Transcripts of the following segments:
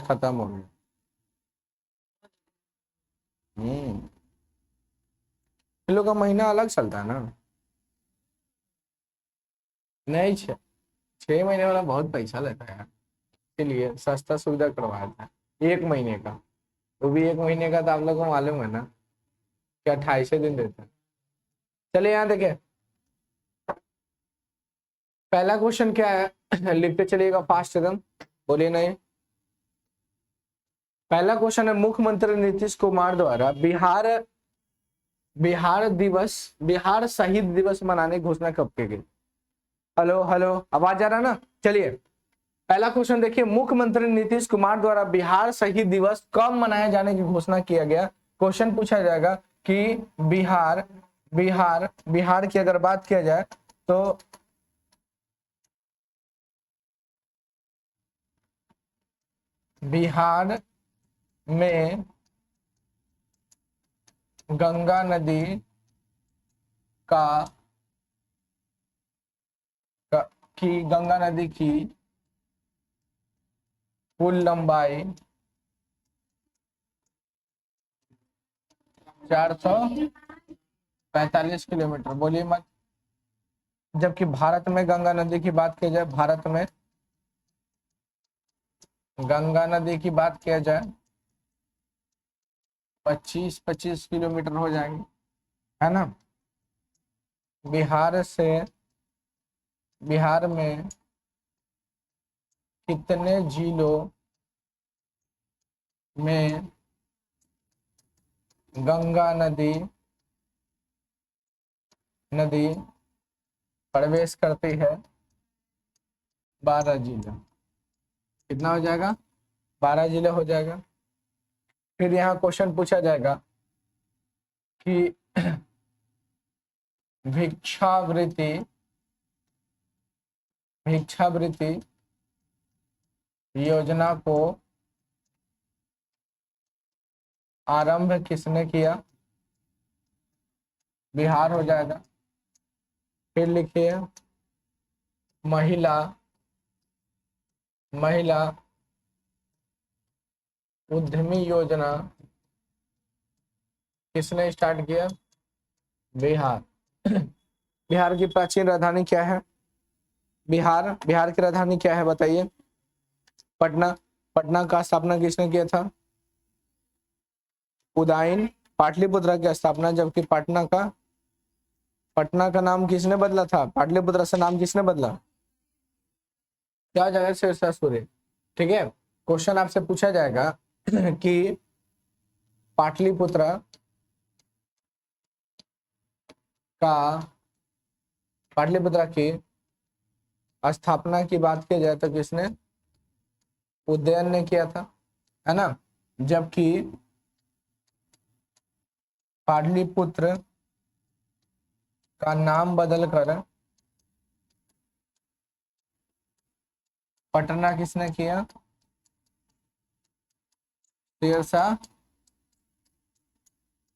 खत्म हो गया। इन लोग का महीना अलग चलता है ना। नहीं, 6 महीने वाला बहुत पैसा लेता है यार, इसलिए सस्ता सुविधा करवाया था 1 महीने का। वो भी 1 महीने का तो आप लोग को मालूम है ना कि 28 दिन देता है। चलिए यहाँ देखे, पहला क्वेश्चन क्या है लिखते चलिएगा फास्ट एकदम, बोलिए नहीं। पहला क्वेश्चन है, मुख्यमंत्री नीतीश कुमार द्वारा बिहार शहीद दिवस मनाने की घोषणा कब की गई? हेलो हेलो, आवाज आ रहा ना? चलिए पहला क्वेश्चन देखिए, मुख्यमंत्री नीतीश कुमार द्वारा बिहार शहीद दिवस कब मनाए जाने की घोषणा किया गया। क्वेश्चन पूछा जाएगा कि बिहार बिहार बिहार की अगर बात किया जाए तो बिहार में गंगा नदी का गंगा नदी की कुल लंबाई 445 किलोमीटर, बोलिए मत। जबकि भारत में गंगा नदी की बात की जाए, भारत में गंगा नदी की बात किया जाए 25-25 किलोमीटर हो जाएंगे, है ना। बिहार में कितने जिलों में गंगा नदी प्रवेश करती है? 12 जिले। कितना हो जाएगा? 12 जिले हो जाएगा। फिर यहाँ क्वेश्चन पूछा जाएगा कि भिक्षावृत्ति योजना को आरंभ किसने किया? बिहार हो जाएगा। फिर लिखिए, महिला उद्यमी योजना किसने स्टार्ट किया? बिहार। बिहार की प्राचीन राजधानी क्या है? बिहार की राजधानी क्या है बताइए? पटना का स्थापना किसने किया था? उदयन पाटलिपुत्र की स्थापना। जबकि पटना का नाम किसने बदला था? पाटलिपुत्र से नाम किसने बदला? क्या जाएगा? शेरशाह सूरी। ठीक है, क्वेश्चन आपसे पूछा जाएगा कि पाटलिपुत्र की स्थापना की बात की जाए तो किसने? उदयन ने किया था, है ना। जबकि पाटलिपुत्र का नाम बदलकर पटना किसने किया? शेरशाह।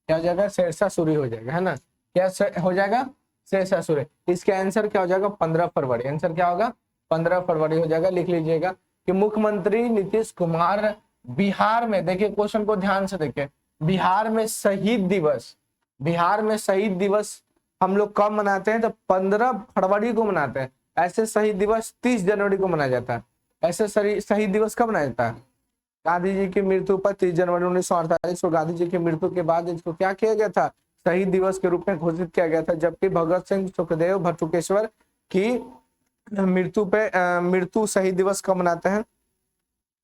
क्या हो जाएगा? शेरशाह सूरी हो जाएगा, है ना। क्या हो जाएगा? शेरशाह सूरी। इसका आंसर क्या हो जाएगा? 15 फरवरी। आंसर क्या होगा? 15 फरवरी हो जाएगा। लिख लीजिएगा कि मुख्यमंत्री नीतीश कुमार बिहार में, देखिए क्वेश्चन को ध्यान से देखिए, बिहार में शहीद दिवस हम लोग कब मनाते हैं? तो 15 फरवरी को मनाते हैं। ऐसे शहीद दिवस 30 जनवरी को मनाया जाता है। ऐसे शहीद दिवस कब मनाया जाता है? गांधी जी की मृत्यु पर 30 जनवरी 1948 को गांधी जी की मृत्यु के बाद इसको क्या किया गया था? शहीद दिवस के रूप में घोषित किया गया था। जबकि भगत सिंह सुखदेव बटुकेश्वर की मृत्यु शहीद दिवस कब मनाते हैं?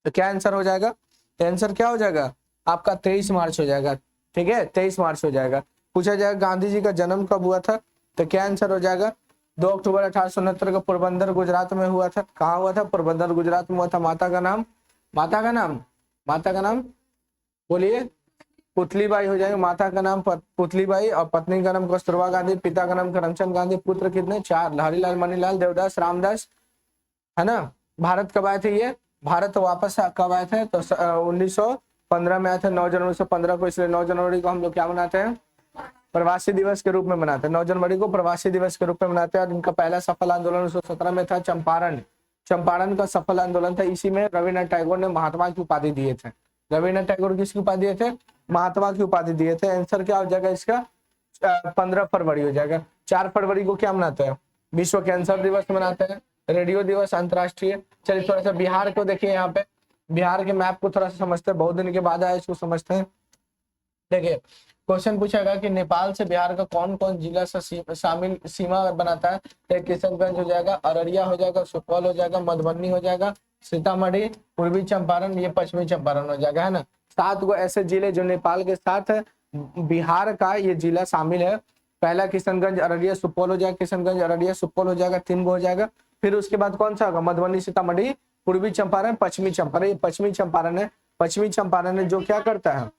तो क्या आंसर हो जाएगा? आंसर क्या हो जाएगा आपका? 23 मार्च हो जाएगा। ठीक है, 23 मार्च हो जाएगा। पूछा जाएगा गांधी जी का जन्म कब हुआ था? तो क्या आंसर हो जाएगा? 2 अक्टूबर 1869 को पोरबंदर गुजरात में हुआ था। कहाँ हुआ था? पोरबंदर गुजरात में हुआ था। माता का नाम बोलिए। पुतलीबाई हो जाएगा। माता का नाम पुतलीबाई और पत्नी का नाम कस्तूरबा गांधी, पिता का नाम करमचंद गांधी, पुत्र कितने? 4, लहरीलाल, मणिलाल, देवदास, रामदास, है ना। भारत कब आए थे? ये भारत वापस कब आए थे? तो 1915 में आए थे, 9 जनवरी 1915 को। इसलिए 9 जनवरी को हम लोग क्या मनाते हैं? प्रवासी दिवस के रूप में मनाते हैं। 9 जनवरी को प्रवासी दिवस के रूप में मनाते हैं। और इनका पहला सफल आंदोलन 1917 में था, चंपारण चंपारण का सफल आंदोलन था, इसी में रविन्द्रनाथ टैगोर ने महात्मा की उपाधि दिए थे। रविन्द्रनाथ टैगोर किसकी उपाधि दिए थे? महात्मा की उपाधि दिए थे। आंसर क्या हो जाएगा इसका? 15 फरवरी हो जाएगा। 4 फरवरी को क्या मनाते हैं? विश्व कैंसर दिवस मनाते हैं, रेडियो दिवस अंतर्राष्ट्रीय। चलिए थोड़ा सा बिहार को देखिए, यहाँ पे बिहार के मैप को थोड़ा सा समझते हैं, बहुत दिन के बाद आया, इसको समझते हैं। देखिए क्वेश्चन पूछेगा कि नेपाल से बिहार का कौन कौन जिला से शामिल सीमा बनाता है? तो किशनगंज हो जाएगा, अररिया हो जाएगा, सुपौल हो जाएगा, मधुबनी हो जाएगा, सीतामढ़ी, पूर्वी चंपारण, ये पश्चिमी चंपारण हो जाएगा, है ना। 7 गो ऐसे जिले जो नेपाल के साथ बिहार का ये जिला शामिल है। पहला किशनगंज, अररिया, सुपौल हो जाएगा, किशनगंज, अररिया, सुपौल हो जाएगा, 3 गो हो जाएगा। फिर उसके बाद कौन सा होगा? मधुबनी, सीतामढ़ी, पूर्वी चंपारण, पश्चिमी चंपारण। ये पश्चिमी चंपारण है। पश्चिमी चंपारण है जो क्या करता है,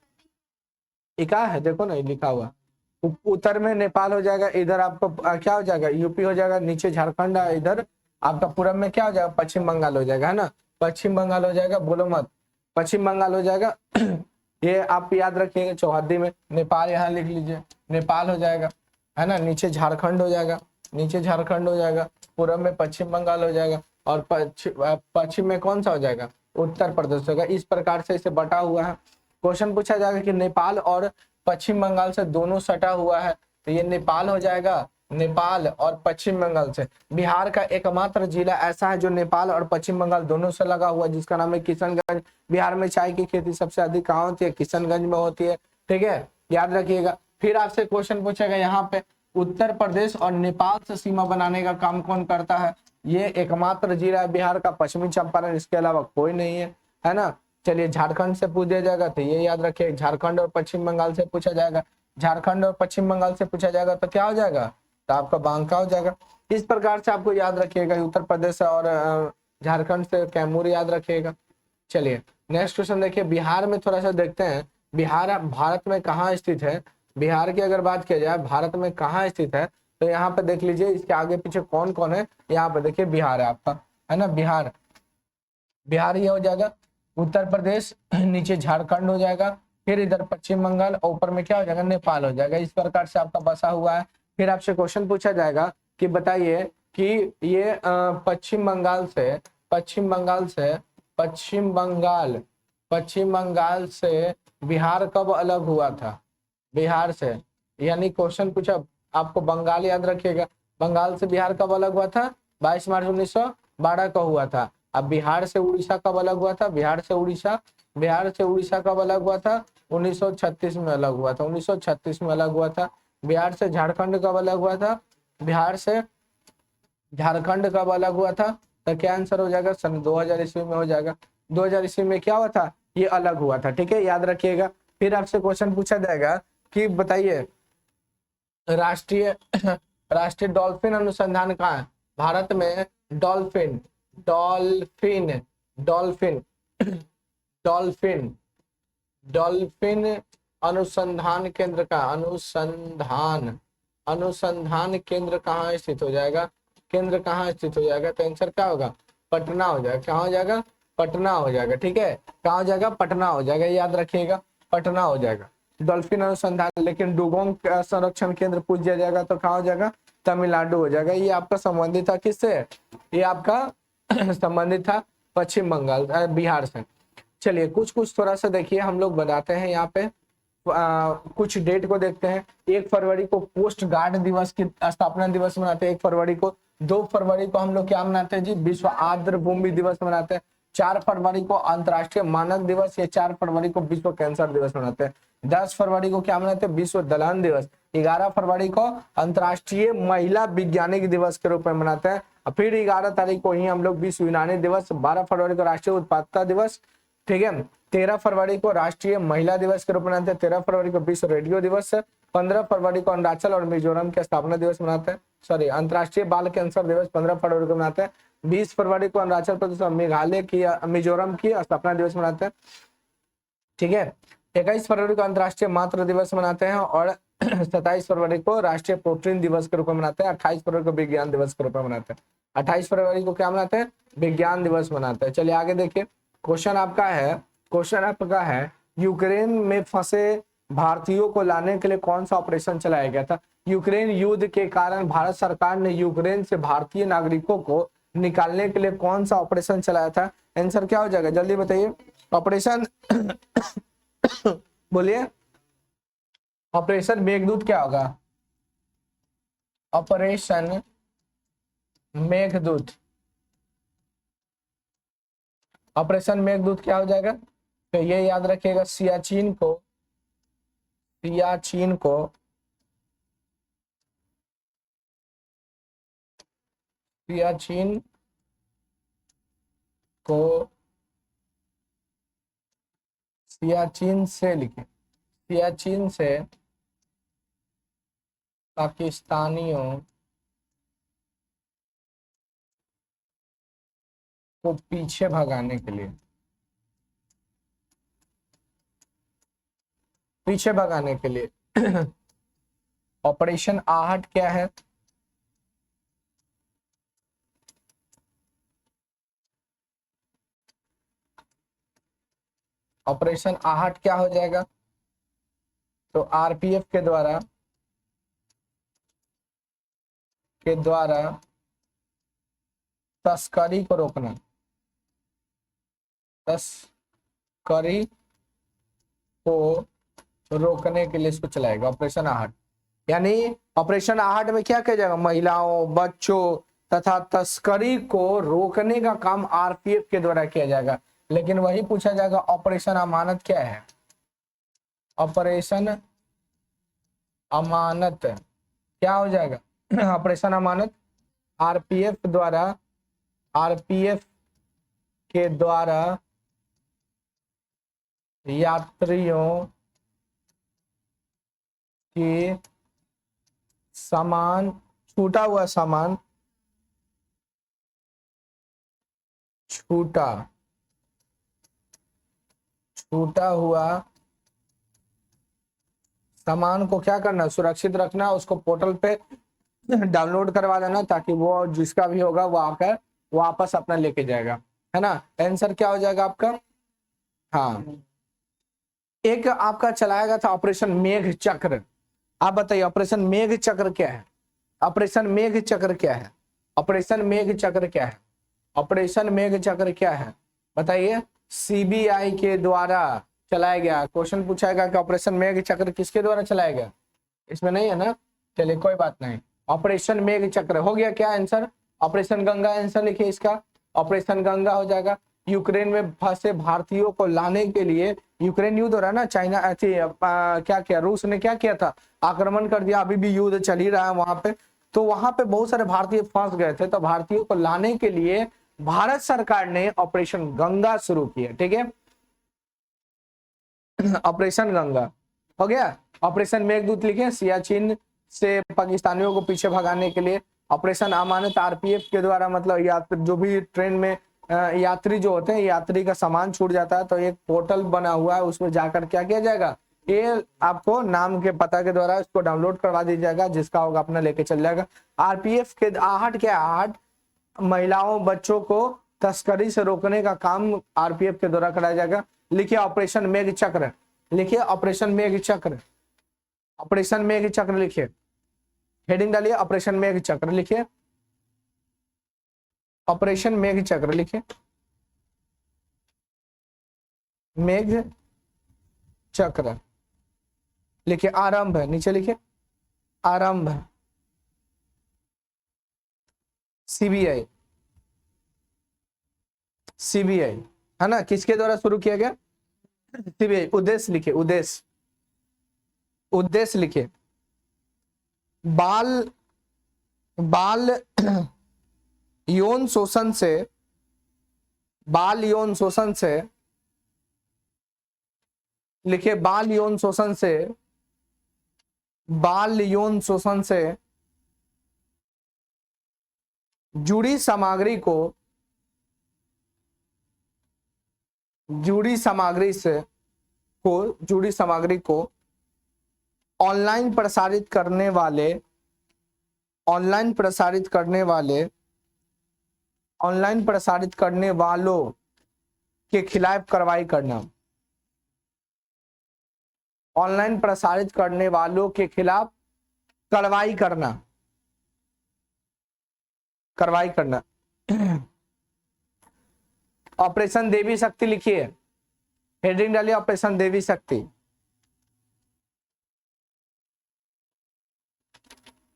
इका है, देखो ना लिखा हुआ। उत्तर में नेपाल हो जाएगा, इधर आपको क्या हो जाएगा? यूपी हो जाएगा, नीचे झारखंड, इधर आपका पूरब में क्या हो जाएगा? पश्चिम बंगाल हो जाएगा, है ना। पश्चिम बंगाल हो जाएगा, बोलो मत, पश्चिम बंगाल हो जाएगा। ये आप याद रखिएगा, चौहद्दी में नेपाल यहाँ लिख लीजिए, नेपाल हो जाएगा, है ना। नीचे झारखंड हो जाएगा, नीचे झारखंड हो जाएगा, पूरब में पश्चिम बंगाल हो जाएगा, और पश्चिम में कौन सा हो जाएगा? उत्तर प्रदेश होगा। इस प्रकार से इसे बटा हुआ है। क्वेश्चन पूछा जाएगा कि नेपाल और पश्चिम बंगाल से दोनों सटा हुआ है, तो ये नेपाल हो जाएगा, नेपाल और पश्चिम बंगाल से। बिहार का एकमात्र जिला ऐसा है जो नेपाल और पश्चिम बंगाल दोनों से लगा हुआ है, जिसका नाम है किशनगंज। बिहार में चाय की खेती सबसे अधिक कहाँ होती है? किशनगंज में होती है, ठीक है, याद रखिएगा। फिर आपसे क्वेश्चन पूछेगा यहाँ पे, उत्तर प्रदेश और नेपाल से सीमा बनाने का काम कौन करता है? ये एकमात्र जिला है बिहार का, पश्चिमी चंपारण, इसके अलावा कोई नहीं है ना। चलिए झारखंड से पूछ दिया जाएगा तो ये याद रखिए, झारखंड और पश्चिम बंगाल से पूछा जाएगा, झारखंड और पश्चिम बंगाल से पूछा जाएगा तो क्या हो जाएगा? तो आपका बांका हो जाएगा। इस प्रकार से आपको याद रखिएगा, उत्तर प्रदेश और झारखंड से कैमूर याद रखिएगा। चलिए नेक्स्ट क्वेश्चन देखिए, बिहार में थोड़ा सा देखते हैं, बिहार भारत में कहाँ स्थित है? बिहार की अगर बात किया जाए भारत में कहाँ स्थित है, तो यहाँ पे देख लीजिए, इसके आगे पीछे कौन कौन है। यहाँ पे देखिए बिहार है आपका, है ना, बिहार, बिहार ये हो जाएगा। उत्तर प्रदेश, नीचे झारखंड हो जाएगा, फिर इधर पश्चिम बंगाल, और ऊपर में क्या हो जाएगा? नेपाल हो जाएगा। इस प्रकार से आपका बसा हुआ है। फिर आपसे क्वेश्चन पूछा जाएगा कि बताइए कि ये पश्चिम बंगाल से बिहार कब अलग हुआ था? बिहार से, यानी क्वेश्चन पूछा आपको, बंगाल याद रखिएगा, बंगाल से बिहार कब अलग हुआ था? 22 मार्च 1912 को हुआ था। अब बिहार से उड़ीसा कब अलग हुआ था? बिहार से उड़ीसा कब अलग हुआ था? 1936 में अलग हुआ था, 1936 में अलग हुआ था। बिहार से झारखंड कब अलग हुआ था? बिहार से झारखंड कब अलग हुआ था? तो क्या आंसर हो जाएगा? सन 2000 ईस्वी में हो जाएगा। 2000 ईस्वी में क्या हुआ था? ये अलग हुआ था, ठीक है, याद रखिएगा। फिर आपसे क्वेश्चन पूछा जाएगा कि बताइए राष्ट्रीय राष्ट्रीय डॉल्फिन अनुसंधान कहाँ है? भारत में डॉल्फिन अनुसंधान केंद्र का अनुसंधान केंद्र कहाँ स्थित हो जाएगा? केंद्र कहाँ स्थित हो जाएगा? तो आंसर क्या होगा? पटना हो जाएगा। कहाँ हो जाएगा? पटना हो जाएगा, ठीक है, कहाँ हो जाएगा? पटना हो जाएगा, याद रखिएगा, पटना हो जाएगा डॉल्फिन अनुसंधान। लेकिन डुगोंग संरक्षण केंद्र पूछ दिया जाएगा तो कहाँ हो जाएगा? तमिलनाडु हो जाएगा। ये आपका संबंधित था किससे? ये आपका संबंधित था पश्चिम बंगाल, बिहार से। चलिए कुछ थोड़ा सा देखिए, हम लोग बताते हैं यहाँ पे कुछ डेट को देखते हैं। 1 फरवरी को कोस्ट गार्ड दिवस की स्थापना दिवस मनाते हैं, 1 फरवरी को। 2 फरवरी को हम लोग क्या मनाते हैं जी? विश्व आर्द्र भूमि दिवस मनाते हैं। 4 फरवरी को अंतर्राष्ट्रीय मानक दिवस, या 4 फरवरी को विश्व कैंसर दिवस मनाते हैं। 10 फरवरी को क्या मनाते हैं? विश्व दलहन दिवस। 11 फरवरी को अंतर्राष्ट्रीय महिला वैज्ञानिक दिवस के रूप में मनाते हैं। फिर 11 तारीख को ही हम लोग विश्व यूनानी दिवस। 12 फरवरी को राष्ट्रीय उत्पादकता दिवस, ठीक है। 13 फरवरी को राष्ट्रीय महिला दिवस के रूप में मनाते हैं। 13 फरवरी को विश्व रेडियो दिवस। 15 फरवरी को अरुणाचल और मिजोरम के स्थापना दिवस मनाते हैं। सॉरी, अंतर्राष्ट्रीय बाल कैंसर दिवस 15 फरवरी को मनाते हैं। 20 फरवरी को अरुणाचल प्रदेश और मेघालय की मिजोरम की स्थापना दिवस मनाते हैं, ठीक है। 21 फरवरी को अंतर्राष्ट्रीय मातृ दिवस मनाते हैं, और 27 फरवरी को राष्ट्रीय प्रोटीन दिवस के रूप में मनाते हैं। 28 फरवरी को विज्ञान दिवस के रूप में मनाते हैं। 28 फरवरी को क्या मनाते हैं? विज्ञान दिवस मनाते हैं। चलिए आगे देखिए, क्वेश्चन आपका है यूक्रेन में फंसे भारतीयों को लाने के लिए कौन सा ऑपरेशन चलाया गया था? यूक्रेन युद्ध के कारण भारत सरकार ने यूक्रेन से भारतीय नागरिकों को निकालने के लिए कौन सा ऑपरेशन चलाया था? आंसर क्या हो जाएगा, जल्दी बताइए। ऑपरेशन बोलिए, ऑपरेशन मेघदूत क्या होगा? ऑपरेशन मेघदूत, ऑपरेशन मेघदूत क्या हो जाएगा? तो ये याद रखिएगा, सियाचिन को सियाचिन को सियाचिन को सियाचिन से लिखे, सियाचिन से पाकिस्तानियों को पीछे भगाने के लिए, पीछे भगाने के लिए ऑपरेशन आहट क्या है? ऑपरेशन आहट क्या हो जाएगा? तो आरपीएफ के द्वारा तस्करी को रोकना, तस्करी को रोकने के लिए इसको चलाएगा ऑपरेशन आहट। यानी ऑपरेशन आहट में क्या किया जाएगा? महिलाओं, बच्चों तथा तस्करी को रोकने का काम आरपीएफ के द्वारा किया जाएगा। लेकिन वही पूछा जाएगा ऑपरेशन अमानत क्या है? ऑपरेशन अमानत क्या हो जाएगा? ऑपरेशन अमानत आरपीएफ के द्वारा यात्रियों के सामान, छूटा हुआ सामान, छूटा हुआ सामान को क्या करना? सुरक्षित रखना, उसको पोर्टल पे डाउनलोड करवा लेना ताकि वो जिसका भी होगा वो आकर वापस अपना लेके जाएगा, है ना। आंसर क्या हो जाएगा आपका? हाँ, एक आपका चलाया था ऑपरेशन मेघ चक्र। आप बताइए ऑपरेशन मेघ चक्र क्या है? ऑपरेशन मेघ चक्र क्या है? ऑपरेशन मेघ चक्र क्या है? ऑपरेशन मेघ चक्र क्या है बताइए? सीबीआई के द्वारा चलाया गया। क्वेश्चन पूछाएगा कि ऑपरेशन मेघ चक्र किसके द्वारा चलाया गया? इसमें नहीं है ना, चलिए कोई बात नहीं। ऑपरेशन मेघ चक्र हो गया क्या आंसर? ऑपरेशन गंगा आंसर लिखिए इसका, ऑपरेशन गंगा हो जाएगा। यूक्रेन में फंसे भारतीयों को लाने के लिए, यूक्रेन युद्ध हो रहा है ना, चाइना क्या किया, रूस ने क्या किया था? आक्रमण कर दिया, अभी भी युद्ध चल ही रहा है वहां पे। तो वहां पे बहुत सारे भारतीय फंस गए थे, तो भारतीयों को लाने के लिए भारत सरकार ने ऑपरेशन गंगा शुरू किया। ठीक है, ऑपरेशन गंगा हो गया। ऑपरेशन मेघदूत लिखे, सियाचिन से पाकिस्तानियों को पीछे भगाने के लिए। ऑपरेशन अमानत आरपीएफ के द्वारा, मतलब जो भी ट्रेन में यात्री जो होते हैं, यात्री का सामान छूट जाता है तो एक पोर्टल बना हुआ है, उसमें जाकर क्या किया जाएगा? ये आपको नाम के पता के द्वारा इसको डाउनलोड करवा दिया जाएगा, जिसका होगा अपना लेके चल जाएगा। आरपीएफ के आहट क्या? आहट महिलाओं, बच्चों को तस्करी से रोकने का काम आरपीएफ के द्वारा कराया जाएगा। लिखिए ऑपरेशन मेघ चक्र, लिखिए ऑपरेशन मेघ चक्र, ऑपरेशन मेघ चक्र लिखिए, हेडिंग डालिए ऑपरेशन मेघ चक्र लिखिए, ऑपरेशन मेघ चक्र लिखिए, मेघ चक्र लिखिए। आरंभ है, नीचे लिखिए आरंभ, सीबीआई, सीबीआई है ना, किसके द्वारा शुरू किया गया? सीबीआई। उद्देश्य लिखिए, उद्देश्य, उद्देश्य लिखिए बाल यौन शोषण से, बाल यौन शोषण से लिखिए, बाल यौन शोषण से, बाल यौन शोषण से जुड़ी सामग्री को, जुड़ी सामग्री को ऑनलाइन प्रसारित करने वाले, ऑनलाइन प्रसारित करने वालों के खिलाफ कार्रवाई करना, ऑनलाइन प्रसारित करने वालों के खिलाफ कार्रवाई करना, कार्रवाई करना। ऑपरेशन देवी शक्ति लिखिए, हेडिंग डालिए ऑपरेशन देवी शक्ति।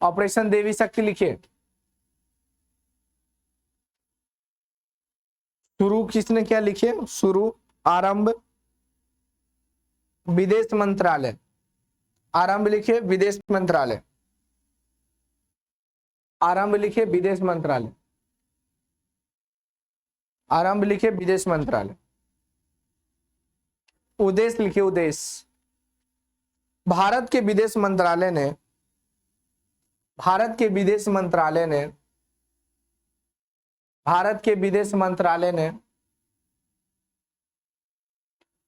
ऑपरेशन देवी शक्ति लिखिए। शुरू किसने क्या लिखिए, शुरू, आरंभ, विदेश मंत्रालय, आरंभ लिखिए विदेश मंत्रालय, आरंभ लिखिए विदेश मंत्रालय, आरंभ लिखिए विदेश मंत्रालय। उद्देश्य लिखिए उद्देश्य, भारत के विदेश मंत्रालय ने, भारत के विदेश मंत्रालय ने, भारत के विदेश मंत्रालय ने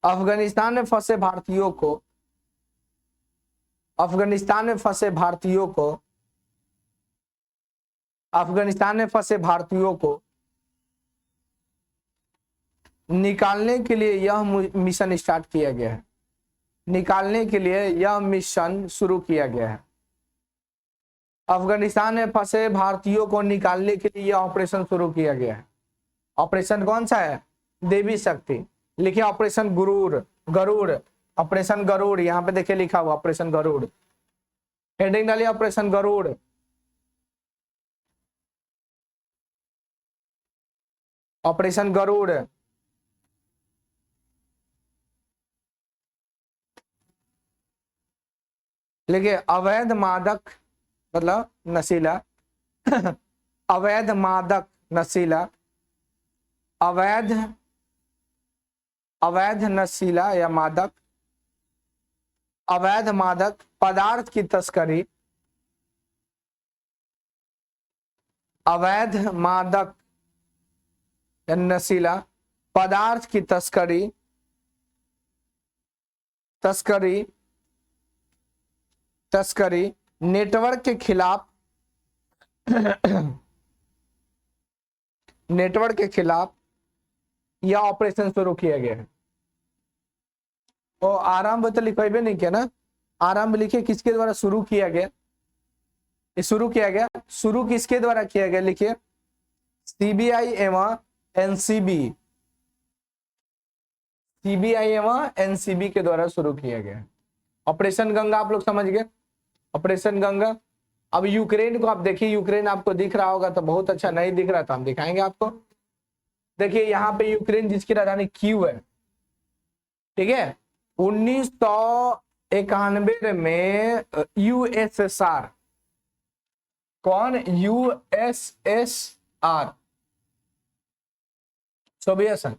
अफगानिस्तान में फंसे भारतीयों को, अफगानिस्तान में फंसे भारतीयों को, अफगानिस्तान में फंसे भारतीयों को निकालने के लिए यह मिशन स्टार्ट किया गया है, निकालने के लिए यह मिशन शुरू किया गया है। अफगानिस्तान में फंसे भारतीयों को निकालने के लिए यह ऑपरेशन शुरू किया गया है। ऑपरेशन कौन सा है, देवी शक्ति। लिखिए ऑपरेशन गरुड़, गरुड़, ऑपरेशन गरुड़, यहां पे देखिए लिखा हुआ ऑपरेशन गरुड़, हेडिंग डालिए ऑपरेशन गरुड़। ऑपरेशन गरुड़। लिखिए अवैध मादक मतलब नशीला अवैध मादक नशीला, अवैध, अवैध नशीला या मादक, अवैध मादक पदार्थ की तस्करी, अवैध मादक या नशीला पदार्थ की तस्करी, तस्करी, तस्करी नेटवर्क के खिलाफ, नेटवर्क के खिलाफ यह ऑपरेशन शुरू किया गया है। और आरंभ तो लिखेबे नहीं किया ना, आरंभ लिखिए किसके द्वारा शुरू किया गया, ये शुरू किया गया, शुरू किसके द्वारा किया गया, लिखिए सीबीआई एवं एनसीबी, सीबीआई एवं एनसीबी के द्वारा शुरू किया गया। ऑपरेशन गंगा आप लोग समझ गए, ऑपरेशन गंगा। अब यूक्रेन को आप देखिए, यूक्रेन आपको दिख रहा होगा तो बहुत अच्छा, नहीं दिख रहा था हम दिखाएंगे आपको। देखिए यहाँ पे यूक्रेन जिसकी राजधानी कीव है, ठीक है। 1991 में यूएसएसआर, कौन, यूएसएसआर, सोवियत संघ,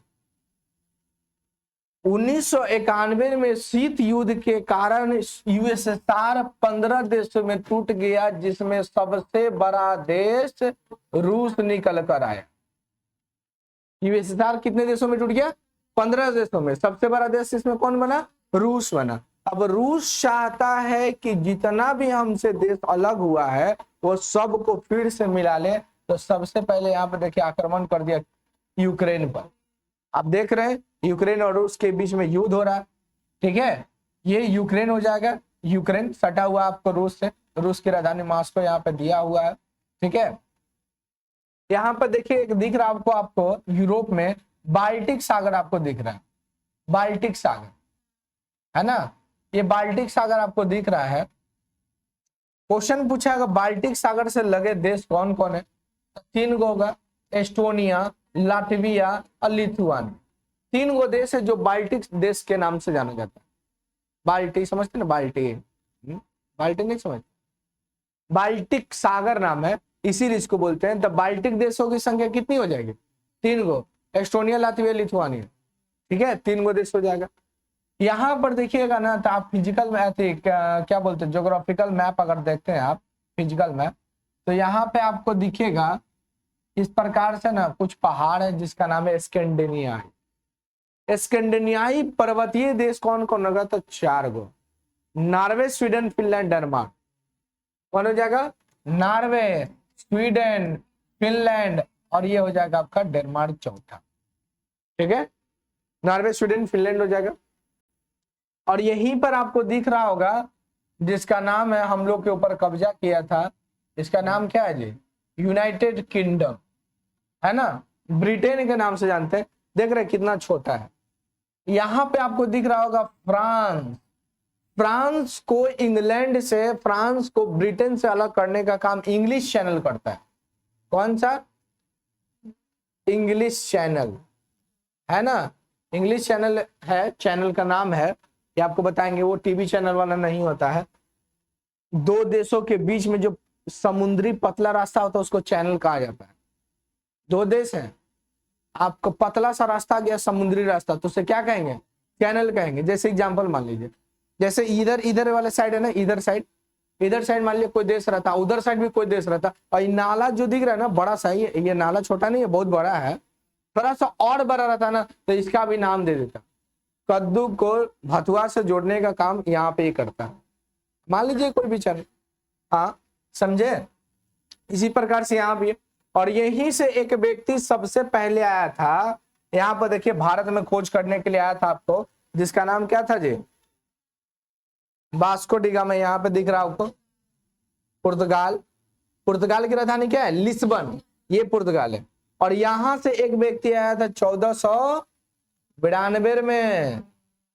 1991 में शीत युद्ध के कारण यूएसएसआर 15 देशों में टूट गया, जिसमें सबसे बड़ा देश रूस निकल कर आया। यूएसएसआर कितने देशों में टूट गया, 15 देशों में। सबसे बड़ा देश इसमें कौन बना, रूस बना। अब रूस चाहता है कि जितना भी हमसे देश अलग हुआ है वो सबको फिर से मिला ले, तो सबसे पहले यहाँ पे देखिए आक्रमण कर दिया यूक्रेन पर। आप देख रहे हैं यूक्रेन और रूस के बीच में युद्ध हो रहा है, ठीक है। ये यूक्रेन हो जाएगा, यूक्रेन सटा हुआ आपको रूस से, रूस की राजधानी मॉस्को यहाँ पे दिया हुआ है, ठीक है। यहाँ पर देखिए दिख रहा है आपको, आपको यूरोप में बाल्टिक सागर आपको दिख रहा है, बाल्टिक सागर है ना, ये बाल्टिक सागर आपको दिख रहा है। क्वेश्चन पूछा है बाल्टिक सागर से लगे देश कौन कौन है, तो 3 गो होगा, एस्टोनिया, लाटविया और लिथुआनिया। 3 गो देश है जो बाल्टिक देश के नाम से जाना जाता है। बाल्टी समझते ना, बाल्टी, बाल्टी नहीं समझते, बाल्टिक सागर नाम है, इसीलिए इसको बोलते हैं। तो बाल्टिक देशों की संख्या कितनी हो जाएगी, 3 गो, एस्टोनिया, लातविया, लिथुआनिया, ठीक है, 3 गो देश हो जाएगा। यहाँ पर देखिएगा ना, तो आप फिजिकल मैप, क्या बोलते हैं, ज्योग्राफिकल मैप अगर देखते हैं आप, फिजिकल मैप, तो यहाँ पे आपको दिखेगा इस प्रकार से ना, कुछ पहाड़ है जिसका नाम है स्कैंडिनेविया है। स्कैंडिनेवियाई पर्वतीय देश कौन कौन होगा, तो 4 गो, नॉर्वे, स्वीडन, फिनलैंड, डेनमार्क। कौन हो जाएगा, नॉर्वे, स्वीडन, फिनलैंड, और ये हो जाएगा आपका डेनमार्क चौथा, ठीक है। नॉर्वे, स्वीडन, फिनलैंड हो जाएगा। और यहीं पर आपको दिख रहा होगा जिसका नाम है, हम लोग के ऊपर कब्जा किया था, इसका नाम क्या है जी, यूनाइटेड किंगडम, है ना, ब्रिटेन के नाम से जानते हैं। देख रहे कितना छोटा है। यहां पे आपको दिख रहा होगा फ्रांस। फ्रांस को इंग्लैंड से, फ्रांस को ब्रिटेन से अलग करने का काम इंग्लिश चैनल करता है। कौन सा? इंग्लिश चैनल, है ना, इंग्लिश चैनल है, चैनल का नाम है, ये आपको बताएंगे। वो टीवी चैनल वाला नहीं होता है। दो देशों के बीच में जो समुद्री पतला रास्ता होता है उसको चैनल कहा जाता है। दो देश हैं, आपको पतला सा रास्ता गया, समुद्री रास्ता, तो उसे क्या कहेंगे? चैनल कहेंगे। जैसे एग्जांपल मान लीजिए, जैसे इधर इधर वाले साइड है ना, इधर साइड मान लीजिए कोई देश रहता, उधर साइड भी कोई देश रहता, और ये नाला जो दिख रहा है ना बड़ा सा, ये नाला छोटा नहीं है, बहुत बड़ा है, थोड़ा सा और बड़ा रहता ना तो इसका भी नाम दे देता। कद्दू को भथुआ से जोड़ने का काम यहाँ पे ही करता है। मान लीजिए कोई भी चैनल, हाँ समझे? इसी प्रकार से यहाँ भी है। और यहीं से एक व्यक्ति सबसे पहले आया था, यहाँ पर देखिए, भारत में खोज करने के लिए आया था आपको, जिसका नाम क्या था जी? Vasco D gamma. यहाँ पे दिख रहा आपको पुर्तगाल। पुर्तगाल की राजधानी क्या है? लिस्बन, ये पुर्तगाल है। और यहां से एक व्यक्ति आया था 1492 में,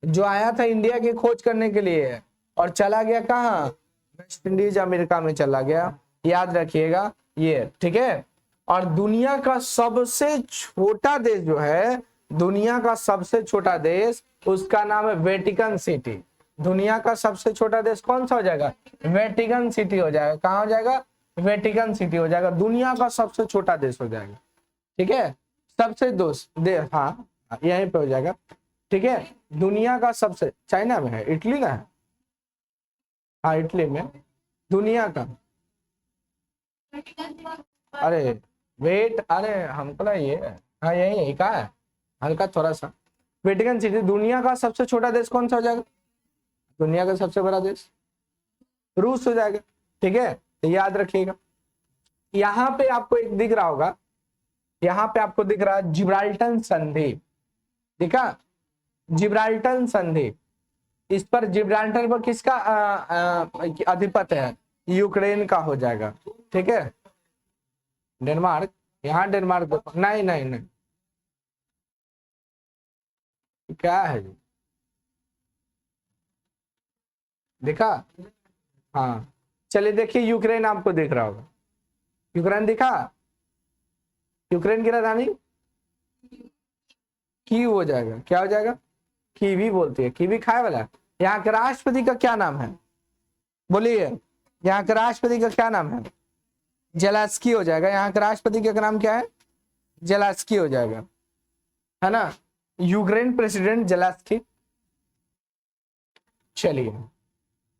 जो आया था इंडिया की खोज करने के लिए, और चला गया कहाँ? वेस्ट इंडीज, अमेरिका में चला गया। याद रखिएगा ये, ठीक है। और दुनिया का सबसे छोटा देश जो है, दुनिया का सबसे छोटा देश, उसका नाम है वेटिकन सिटी। दुनिया का सबसे छोटा देश कौन सा हो जाएगा? वेटिकन सिटी हो जाएगा। कहाँ हो जाएगा? वेटिकन सिटी हो जाएगा, दुनिया का सबसे छोटा देश हो जाएगा। ठीक है, सबसे दोस्त दे, हाँ यहीं पे हो जाएगा। ठीक है, दुनिया का सबसे, चाइना में है, इटली ना है, हाँ इटली में, दुनिया का, अरे वेट, अरे हमको ना ये, हाँ यही कहा है, हल्का थोड़ा सा। वेटिकन सिटी, दुनिया का सबसे छोटा देश कौन सा हो जाएगा? दुनिया का सबसे बड़ा देश रूस हो जाएगा। ठीक है, तो याद रखिएगा। यहाँ पे आपको एक दिख रहा होगा, यहाँ पे आपको दिख रहा है जिब्राल्टर संधि, देखा? जिब्राल्टर संधि, इस पर, जिब्राल्टर पर किसका अधिपत्य है? यूक्रेन का हो जाएगा। ठीक है, डेनमार्क, यहाँ डेनमार्क, नहीं नहीं नहीं, क्या है जी? देखा? हाँ, चलिए देखिए, यूक्रेन आपको दिख रहा होगा, यूक्रेन दिखा? यूक्रेन की राजधानी कीव हो जाएगा। क्या हो जाएगा? कीवी बोलती है, कीवी खाए वाला। यहाँ के राष्ट्रपति का क्या नाम है? बोलिए, यहाँ के राष्ट्रपति का क्या नाम है? जेलेंस्की हो जाएगा। यहाँ के राष्ट्रपति का नाम क्या है? जेलेंस्की हो जाएगा, है ना, यूक्रेन प्रेसिडेंट जेलेंस्की। चलिए,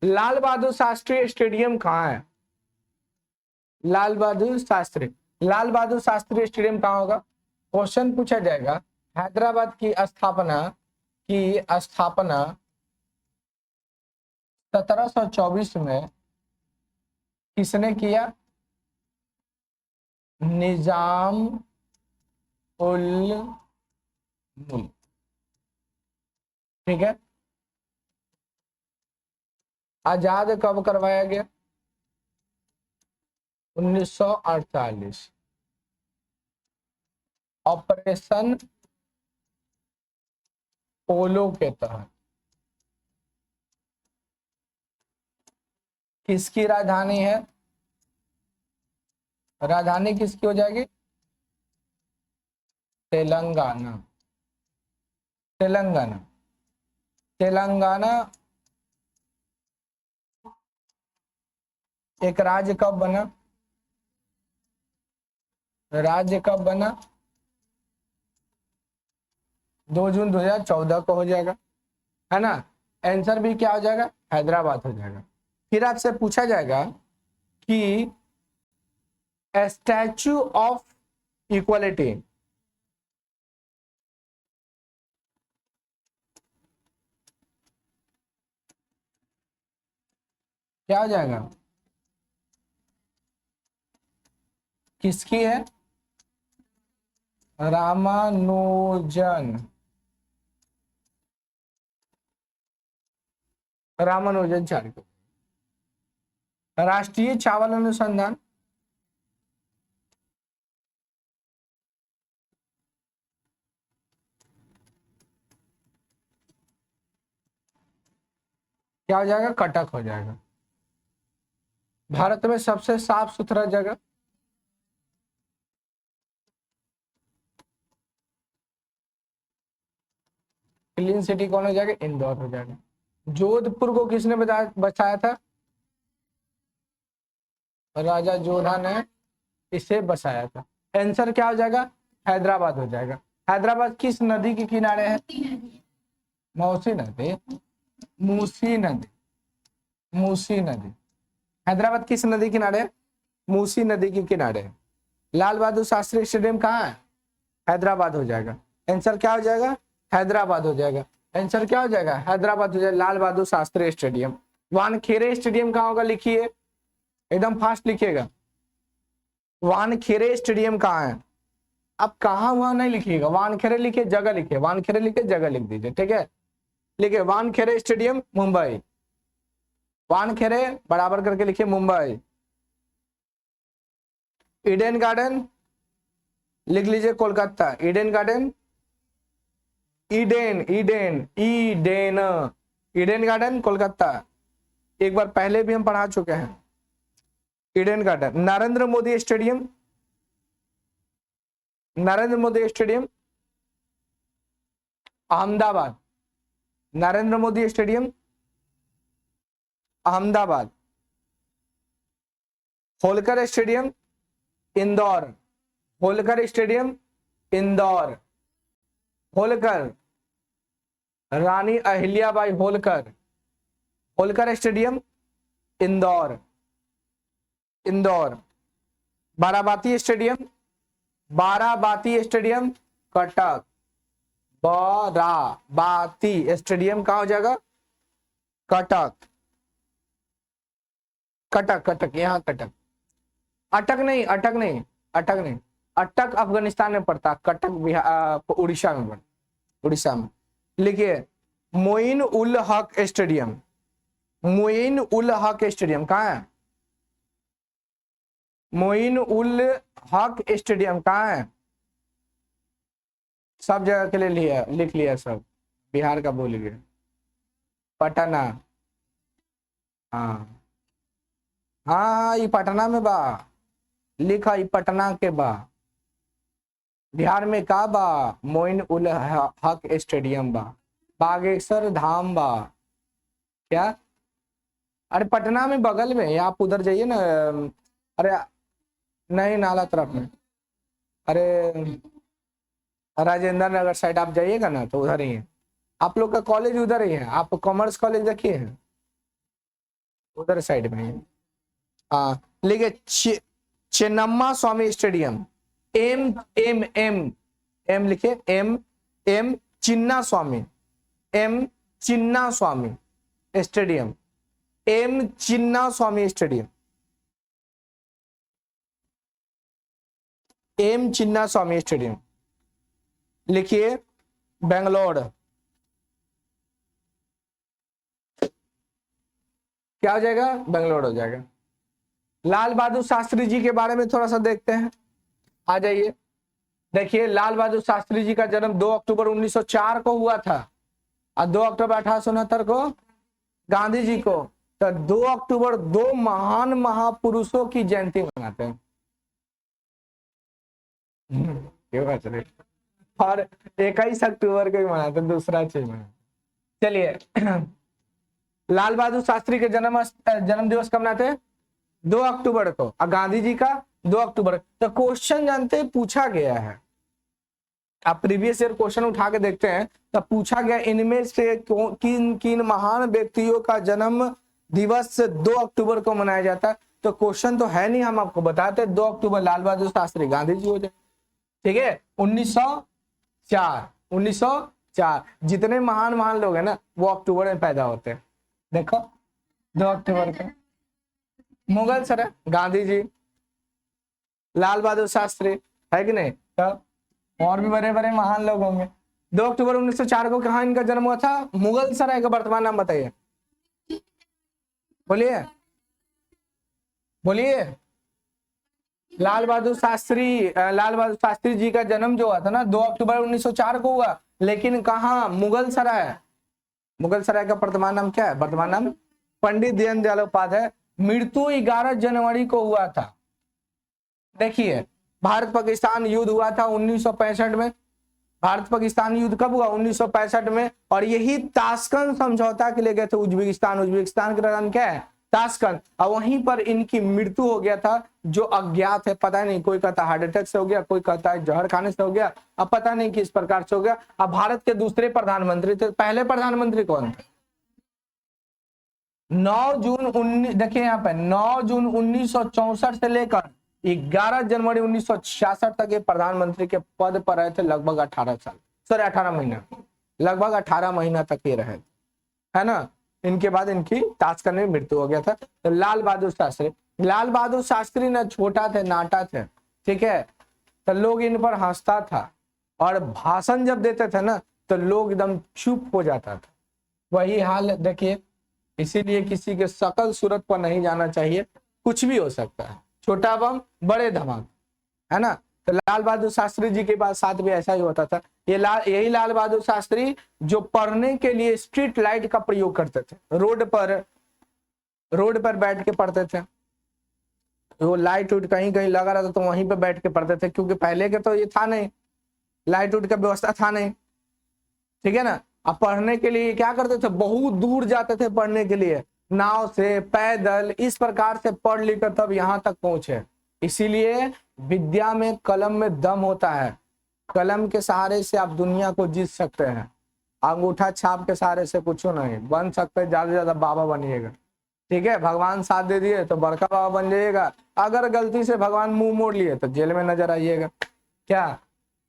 लाल बहादुर शास्त्री स्टेडियम कहाँ है? लाल बहादुर शास्त्री, लाल बहादुर शास्त्री स्टेडियम कहाँ होगा? क्वेश्चन पूछा जाएगा। हैदराबाद की स्थापना 1724 में किसने किया? निजाम उल मुल्क। ठीक है, आजाद कब करवाया गया? 1948, ऑपरेशन पोलो के तहत। किसकी राजधानी है? राजधानी किसकी हो जाएगी? तेलंगाना। तेलंगाना, तेलंगाना एक राज्य कब बना? राज्य कब बना? 2 जून 2014 को हो जाएगा, है ना। आंसर भी क्या हो जाएगा? हैदराबाद हो जाएगा। फिर आपसे पूछा जाएगा कि स्टैच्यू ऑफ इक्वालिटी क्या हो जाएगा? किसकी है? रामानुजन, रामानुजाचार्य को। राष्ट्रीय चावल अनुसंधान, क्या हो जाएगा, कटक हो जाएगा। भारत में सबसे साफ सुथरा जगह, क्लीन सिटी कौन हो जाएगा, इंदौर हो जाएगा। जोधपुर को किसने बचाया था, राजा जोधा ने इसे बसाया था। आंसर क्या हो जाएगा, हैदराबाद हो जाएगा। हैदराबाद किस नदी के किनारे है, मौसी नदी, मूसी नदी, मूसी नदी। हैदराबाद किस नदी किनारे है, मूसी नदी के किनारे है। लाल बहादुर शास्त्री स्टेडियम कहाँ है, हैदराबाद हो जाएगा। आंसर क्या हो जाएगा, हैदराबाद हो जाएगा। आंसर क्या हो जाएगा, हैदराबाद हो जाएगा, लाल बहादुर शास्त्री स्टेडियम। वानखेड़े स्टेडियम कहाँ होगा, लिखिए एकदम फास्ट लिखिएगा। वानखेड़े स्टेडियम कहाँ है, अब कहाँ हुआ नहीं लिखिएगा, वानखेड़े लिखिए, जगह लिखिए, वानखेड़े लिखिए, जगह लिख दीजिए, ठीक है। लिखिए वानखेड़े स्टेडियम मुंबई, वानखेड़े बराबर करके लिखिए मुंबई। ईडन गार्डन लिख लीजिए Kolkata, Eden garden, Eden Eden Eden Eden garden Kolkata, एक बार पहले भी हम पढ़ा चुके हैं। Eden garden. Narendra Modi stadium, Narendra Modi stadium Ahmedabad, Narendra Modi stadium Ahmedabad. Holkar stadium Indore, Holkar stadium Indore, Holkar Rani Ahilyabai Holkar, Holkar stadium Indore, Indore. Barabati stadium, Barabati stadium Cuttack, Barabati stadium कहां हो जाएगा, कटक, कटक कटक, यहां कटक, अटक नहीं, अटक नहीं, अटक नहीं, अटक अफगानिस्तान में पड़ता, कटक बिहार उड़ीसा में पड़ता, उड़ीसा में। लिखिए मोइन उल हक स्टेडियम, मोइन उल हक स्टेडियम कहाँ है, मोइन उल हक स्टेडियम कहाँ है, सब जगह के लिए लिया, लिख लिया सब, बिहार का बोल गया, पटना, हाँ हाँ ये पटना में बा, लिखा ये पटना के बा, बिहार में का बा, मोइन उल हक स्टेडियम बा, बागेश्वर धाम बा, क्या, अरे पटना में बगल में, आप उधर जाइए ना, अरे नहीं नाला तरफ में, अरे राजेंद्र नगर साइड आप जाइएगा ना तो उधर ही है, आप लोग का कॉलेज उधर ही है, आप कॉमर्स कॉलेज देखिए है उधर साइड में है। हाँ लिखिए Chennamma Swamy stadium, M M M M लिखिए, M M Chinna Swamy, M Chinna Swamy stadium, M Chinna Swamy stadium, M Chinna Swamy stadium. लिखिए बेंगलोर, क्या हो जाएगा, बेंगलोर हो जाएगा। लाल बहादुर शास्त्री जी के बारे में थोड़ा सा देखते हैं, आ जाइए। देखिए लाल बहादुर शास्त्री जी का जन्म 2 अक्टूबर 1904 को हुआ था और 2 अक्टूबर 1869 को गांधी जी को, तो 2 अक्टूबर दो महान महापुरुषों की जयंती मनाते हैं। क्यों, और 21 अक्टूबर को ही मनाते हैं, दूसरा चीज में। चलिए लाल बहादुर शास्त्री के जन्म दिवस कब मनाते हैं, 2 अक्टूबर को, और गांधी जी का 2 अक्टूबर। तो क्वेश्चन जानते पूछा गया है, आप प्रीवियस ईयर क्वेश्चन उठा के देखते हैं, तब पूछा गया इनमें से किन किन महान व्यक्तियों का जन्म दिवस 2 अक्टूबर को मनाया जाता है। तो क्वेश्चन तो है नहीं, हम आपको बताते 2 अक्टूबर लाल बहादुर शास्त्री गांधी जी हो जाए, ठीक है। 1904 जितने महान महान लोग हैं ना वो अक्टूबर में पैदा होते हैं। देखो 2 अक्टूबर को मुगल सर है, गांधी जी, लाल बहादुर शास्त्री, है कि नहीं, तब और भी बड़े बड़े महान लोग होंगे। 2 अक्टूबर 1904 को कहा इनका जन्म हुआ था, मुगल सराय का वर्तमान नाम बताइए, बोलिए बोलिए। लाल बहादुर शास्त्री जी का जन्म जो हुआ था ना 2 अक्टूबर 1904 को हुआ, लेकिन कहा, मुगल सराय, मुगल सराय का वर्तमान नाम क्या है? वर्तमान नाम पंडित दीनदयाल उपाध्याय। मृत्यु 11 जनवरी को हुआ था। देखिए, भारत पाकिस्तान युद्ध हुआ था 1965 में। भारत पाकिस्तान युद्ध कब हुआ? 1965 में। और यही ताशकंद समझौता के लिए गए थे उज्बेकिस्तान। उज्बेकिस्तान का नाम क्या है? ताशकंद। और वहीं पर इनकी मृत्यु हो गया था, जो अज्ञात है, पता नहीं, कोई कहता हार्ट अटैक से हो गया, कोई कहता है जहर खाने से हो गया, अब पता नहीं किस प्रकार से हो गया। अब भारत के दूसरे प्रधानमंत्री थे, पहले प्रधानमंत्री कौन थे? 9 जून 19, देखिए यहाँ पे 9 जून 1964 से लेकर 11 जनवरी 1966 तक ये प्रधानमंत्री के पद पर रहे थे, लगभग 18 साल, सॉरी 18 महीना, लगभग 18 महीना तक ये रहे, है ना। इनके बाद इनकी ताशकंद में मृत्यु हो गया था। तो लाल बहादुर शास्त्री, लाल बहादुर शास्त्री ना छोटा थे, नाटा थे, ठीक है। तो लोग इन पर हंसता था, और भाषण जब देते थे ना तो लोग एकदम चुप हो जाता था। वही हाल देखिए, इसीलिए किसी के शकल सूरत पर नहीं जाना चाहिए, कुछ भी हो सकता है, छोटा बम बड़े धमाके, है ना। तो लाल बहादुर शास्त्री जी के बाद साथ भी ऐसा ही होता था। यही लाल बहादुर शास्त्री जो पढ़ने के लिए स्ट्रीट लाइट का प्रयोग करते थे, रोड पर बैठ के पढ़ते थे। वो लाइट उट कहीं कहीं लगा रहता तो वहीं पे बैठ के पढ़ते थे, क्योंकि पहले के तो ये था नहीं, लाइट उट का व्यवस्था था नहीं, ठीक है ना। अब पढ़ने के लिए क्या करते थे? बहुत दूर जाते थे पढ़ने के लिए, नाव से, पैदल, इस प्रकार से पढ़ लिख कर तब यहाँ तक पहुंचे। इसीलिए विद्या में, कलम में दम होता है। कलम के सहारे से आप दुनिया को जीत सकते हैं, अंगूठा छाप के सहारे से कुछ नहीं बन सकते। ज्यादा से ज्यादा बाबा बनिएगा, ठीक है। भगवान साथ दे दिए तो बड़का बाबा बन जाइएगा, अगर गलती से भगवान मुंह मोड़ लिए तो जेल में नजर आइएगा, क्या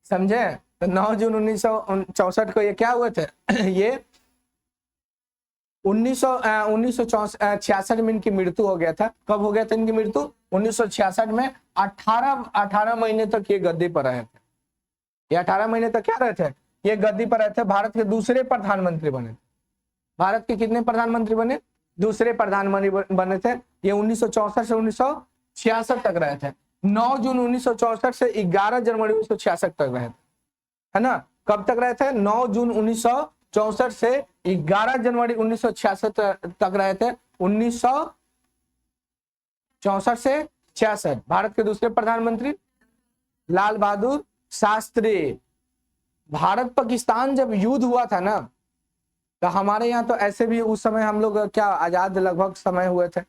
समझे। तो 9 जून 1964 को ये क्या हुए थे? ये 1966 में इनकी मृत्यु हो गया था। कब हो गया था इनकी मृत्यु? 1966 में। 18 महीने तक ये गद्दी पर रहे थे। ये 18 महीने तक क्या रहे थे? ये गद्दी पर रहे थे। भारत के दूसरे प्रधानमंत्री बने। भारत के कितने प्रधानमंत्री बने? दूसरे प्रधानमंत्री बने थे। ये 1964 से 1966 तक रहे थे। 9 जून 1964 से 11 जनवरी 1966 तक रहे थे, है ना। कब तक रहे थे? 9 जून 1964 से 11 जनवरी 1966 तक रहे थे। 1964 से 66 भारत के दूसरे प्रधानमंत्री लाल बहादुर शास्त्री। भारत पाकिस्तान जब युद्ध हुआ था ना, तो हमारे यहाँ तो ऐसे भी उस समय हम लोग क्या आजाद लगभग समय हुए थे, है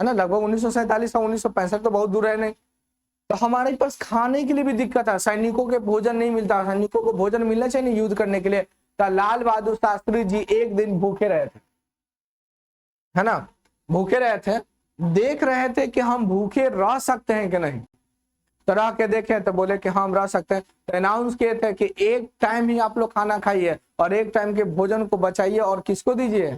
ना, लगभग 1947 और 1965, तो बहुत दूर है नहीं। तो हमारे पास खाने के लिए भी दिक्कत है, सैनिकों के भोजन नहीं मिलता। सैनिकों को भोजन मिलना चाहिए युद्ध करने के लिए। तो लाल बहादुर शास्त्री जी एक दिन भूखे रहे थे, है ना, भूखे रहे थे, देख रहे थे कि हम भूखे रह सकते हैं कि नहीं। तो रह के देखे तो बोले कि हम रह सकते हैं। तो अनाउंस किए थे कि एक टाइम ही आप लोग खाना खाइए और एक टाइम के भोजन को बचाइए, और किसको दीजिए?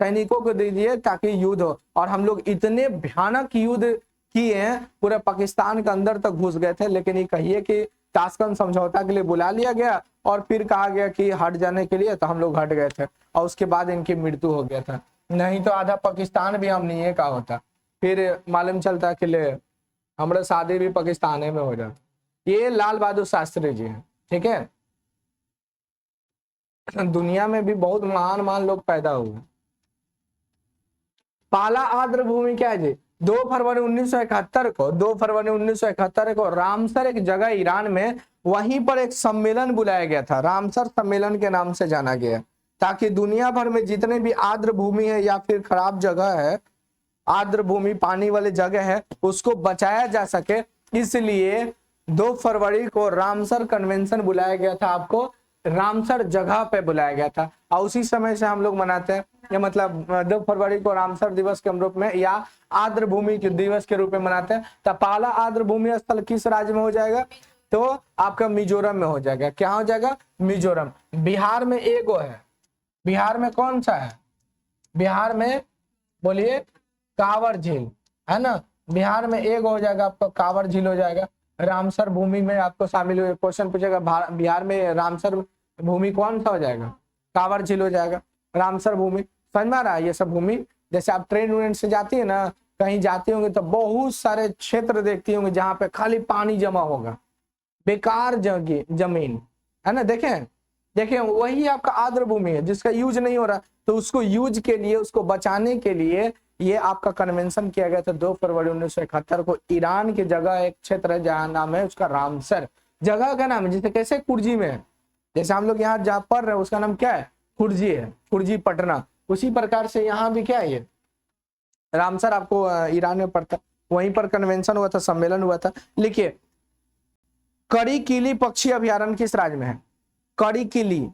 सैनिकों को दीजिए, ताकि युद्ध हो। और हम लोग इतने भयानक युद्ध किए हैं, पूरे पाकिस्तान के अंदर तक घुस गए थे। लेकिन ये कहिए कि ताशकंद समझौता के लिए बुला लिया गया और फिर कहा गया कि हट जाने के लिए, तो हम लोग हट गए थे, और उसके बाद इनकी मृत्यु हो गया था। नहीं तो आधा पाकिस्तान भी हम नहीं का होता, फिर मालूम चलता कि ले हमारा शादी भी पाकिस्तान में हो जाता। ये लाल बहादुर शास्त्री जी हैं, ठीक है। दुनिया में भी बहुत महान महान लोग पैदा हुए। पाला आर्द्र भूमि क्या है जी? 2 फरवरी 1971 को 2 फरवरी 1971 को रामसर एक जगह ईरान में, वहीं पर एक सम्मेलन बुलाया गया था। रामसर सम्मेलन के नाम से जाना गया, ताकि दुनिया भर में जितने भी आर्द्र भूमि है या फिर खराब जगह है, आर्द्र भूमि पानी वाली जगह है, उसको बचाया जा सके। इसलिए 2 फरवरी को रामसर कन्वेंशन बुलाया गया था। आपको रामसर जगह पे बुलाया गया था, और उसी समय से हम लोग मनाते हैं। ये मतलब 2 फरवरी को रामसर दिवस के रूप में या आर्द्र भूमि के दिवस के रूप में मनाते हैं। तो पहला आर्द्र भूमि स्थल किस राज्य में हो जाएगा? तो आपका मिजोरम में हो जाएगा। क्या हो जाएगा? मिजोरम। बिहार में एगो है। बिहार में कौन सा है? बिहार में बोलिए कांवर झील, है ना। बिहार में एक हो जाएगा आपका कांवर झील हो जाएगा। रामसर भूमि में आपको शामिल हुए, क्वेश्चन पूछेगा बिहार में रामसर भूमि कौन सा हो जाएगा? कांवर झील हो जाएगा। रामसर भूमि समझ में आ रहा है? ये सब भूमि, जैसे आप ट्रेन व्रेन से जाती है ना, कहीं जाती होंगे तो बहुत सारे क्षेत्र देखती होंगे जहां पे खाली पानी जमा होगा, बेकार जमीन, है ना। देखें देखिए वही आपका आर्द्र भूमि है जिसका यूज नहीं हो रहा, तो उसको यूज के लिए, उसको बचाने के लिए ये आपका कन्वेंशन किया गया था 2 फरवरी 1971 को। ईरान की जगह एक क्षेत्र है जहाँ नाम है उसका रामसर, जगह का नाम है, जैसे कैसे कुर्जी में है, जैसे हम लोग यहाँ जहाँ पढ़ रहे हैं उसका नाम क्या है, खुर्जी है, खुर्जी पटना, उसी प्रकार से यहाँ भी क्या है ये रामसर आपको ईरान में पड़ता, वहीं पर कन्वेंशन हुआ था, सम्मेलन हुआ था। लिखिए कड़ी किली पक्षी अभयारण्य किस राज्य में है, कड़ी किली,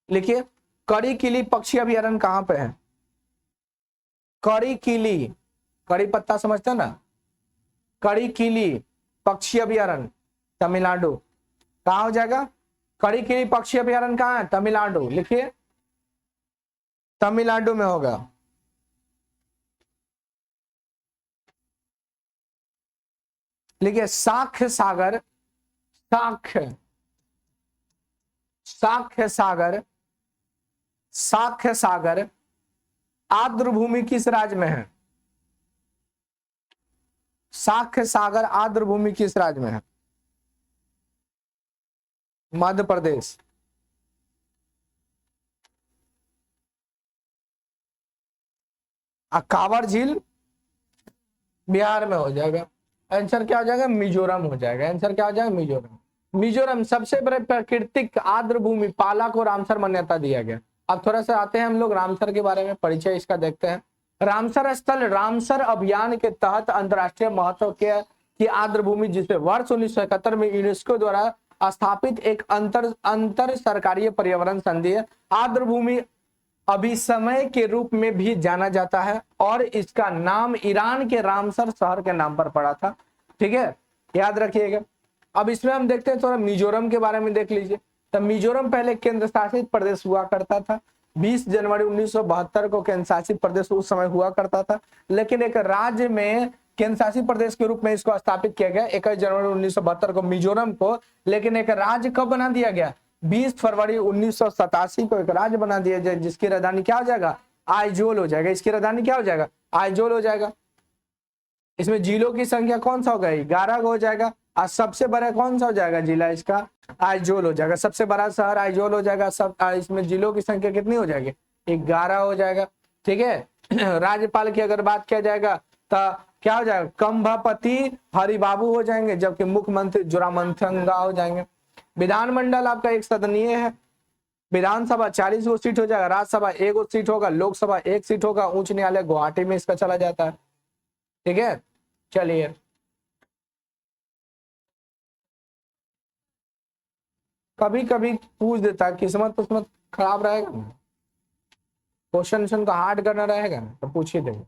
लिखिए कड़ी किली पक्षी अभयारण्य कहां पे है, कड़ी किली, कड़ी पत्ता समझते हैं ना, कड़ी किली पक्षी अभयारण्य तमिलनाडु, कहां हो जाएगा, कड़ी किली पक्षी अभयारण्य कहां है, तमिलनाडु, लिखिए तमिलनाडु में होगा। लिखिए साख्य सागर, साख्य, साख्य सागर, साख्य सागर आर्द्र भूमि किस राज्य में है, साख्य सागर आर्द्र भूमि किस राज्य में है, मध्य प्रदेश। कांवर झील बिहार में हो जाएगा। आंसर क्या हो जाएगा, मिजोरम हो जाएगा। आंसर क्या हो जाएगा, मिजोरम। मिजोरम सबसे बड़े प्राकृतिक आर्द्र भूमि पाला को रामसर मान्यता दिया गया। अब थोड़ा सा आते हैं हम लोग रामसर के बारे में, परिचय इसका देखते हैं। रामसर स्थल रामसर अभियान के तहत अंतरराष्ट्रीय महत्व के की आर्द्र भूमि, जिसे वर्ष 1971 में यूनेस्को द्वारा स्थापित एक अंतर सरकारी पर्यावरण संधि है। आर्द्र भूमि अभिसमय के रूप में भी जाना जाता है और इसका नाम ईरान के रामसर शहर के नाम पर पड़ा था। ठीक है, याद रखिएगा। अब इसमें हम देखते हैं थोड़ा मिजोरम के बारे में, देख लीजिए। तो मिजोरम पहले केंद्र शासित प्रदेश हुआ करता था। 20 जनवरी 1972 को केंद्र शासित प्रदेश उस समय हुआ करता था, लेकिन एक राज्य में केंद्र शासित प्रदेश के रूप में इसको स्थापित किया गया 21 जनवरी 1972 को मिजोरम को। लेकिन एक राज्य कब बना दिया गया, 20 फरवरी 1987 को एक राज्य बना दिया जाए, जिसकी राजधानी क्या हो जाएगा, आइजोल हो जाएगा। इसकी राजधानी क्या हो जाएगा, आइजोल हो जाएगा। इसमें जिलों की संख्या कौन सा होगा, 11 हो जाएगा। और सबसे बड़ा कौन सा हो जाएगा जिला, इसका आइजोल हो जाएगा। सबसे बड़ा शहर आइजोल हो जाएगा। सब इसमें जिलों की संख्या कितनी हो जाएगी, 11 हो जाएगा। ठीक है। राज्यपाल की अगर बात किया जाएगा तो क्या हो जाएगा, कंभापति हरिबाबू हो जाएंगे, जबकि मुख्यमंत्री जोरामथंगा हो जाएंगे। विधानमंडल आपका एक सदनीय है। विधानसभा 40 गो सीट हो जाएगा, राज्यसभा 1 गो सीट होगा, लोकसभा 1 सीट होगा। उच्च न्यायालय गुवाहाटी में इसका चला जाता है। ठीक है, चलिए। कभी कभी पूछ देता है, किस्मत किस्मत खराब रहेगा ना, क्वेश्चन का हार्ड करना रहेगा ना, तो पूछ ही देंगे।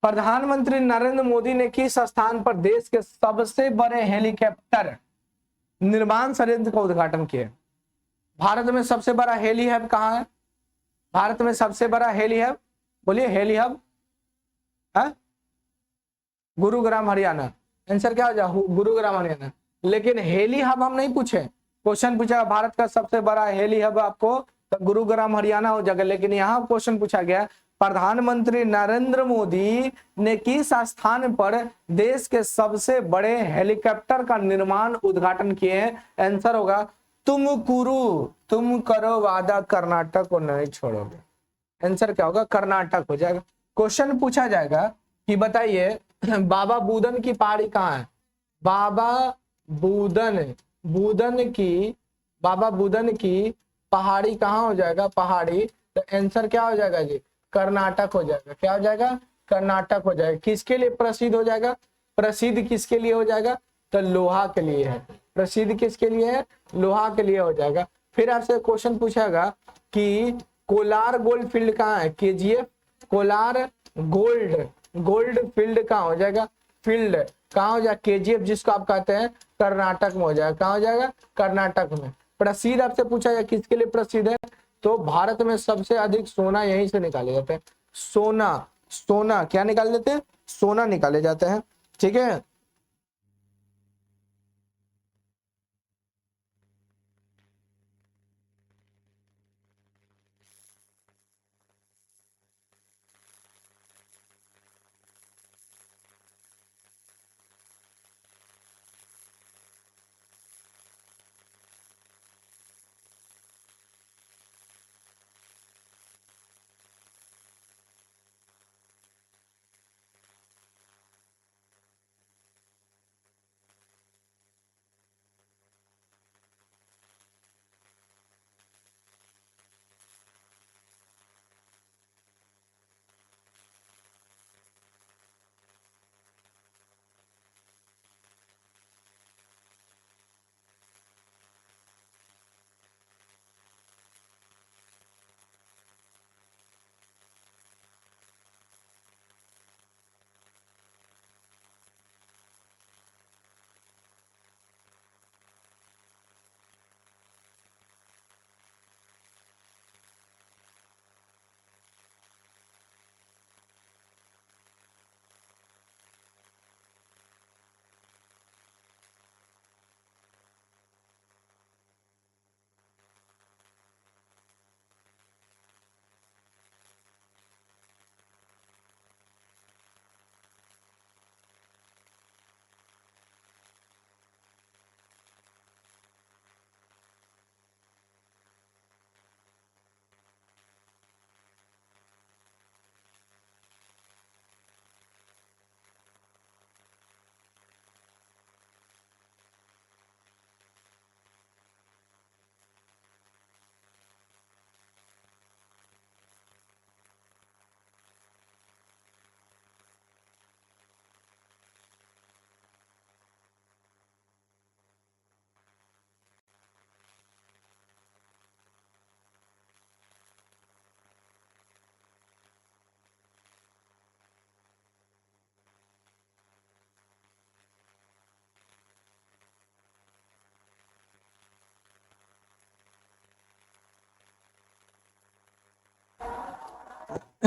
प्रधानमंत्री नरेंद्र मोदी ने किस स्थान पर देश के सबसे बड़े हेलीकॉप्टर निर्माण संयंत्र का उद्घाटन किया। भारत में सबसे बड़ा हेली हब कहाँ है, भारत में सबसे बड़ा हेली हब, बोलिए हेली हब है गुरुग्राम हरियाणा। आंसर क्या हो जाए, गुरुग्राम हरियाणा। लेकिन हेली हब हम नहीं पूछे, क्वेश्चन पूछा भारत का सबसे बड़ा हेली हब आपको, तो गुरुग्राम हरियाणा हो जाएगा। लेकिन यहाँ क्वेश्चन पूछा गया प्रधानमंत्री नरेंद्र मोदी ने किस स्थान पर देश के सबसे बड़े हेलीकॉप्टर का निर्माण उद्घाटन किए हैं। आंसर होगा तुम करो वादा कर्नाटक को नहीं छोड़ोगे। आंसर क्या होगा, कर्नाटक हो जाएगा। क्वेश्चन पूछा जाएगा कि बताइए बाबा बुदन की पहाड़ी कहाँ है, बाबा बुदन की पहाड़ी कहाँ हो जाएगा, पहाड़ी, तो आंसर क्या हो जाएगा जी, कर्नाटक हो जाएगा। क्या हो जाएगा, कर्नाटक हो जाएगा। किसके लिए प्रसिद्ध हो जाएगा, प्रसिद्ध किसके लिए हो जाएगा, तो लोहा के लिए है। प्रसिद्ध किसके लिए है, लोहा के लिए हो जाएगा। फिर आपसे क्वेश्चन पूछेगा कि कोलार गोल्ड फील्ड कहाँ है, केजीएफ कोलार गोल्ड फील्ड कहाँ हो जाएगा, फील्ड कहाँ हो जाएगा, केजीएफ जिसको आप कहते हैं कर्नाटक में हो जाएगा। कहाँ हो जाएगा, कर्नाटक में। प्रसिद्ध आपसे पूछा जाए किसके लिए प्रसिद्ध है, तो भारत में सबसे अधिक सोना यहीं से निकाले जाते हैं। सोना क्या निकाले जाते हैं, सोना निकाले जाते हैं। ठीक है,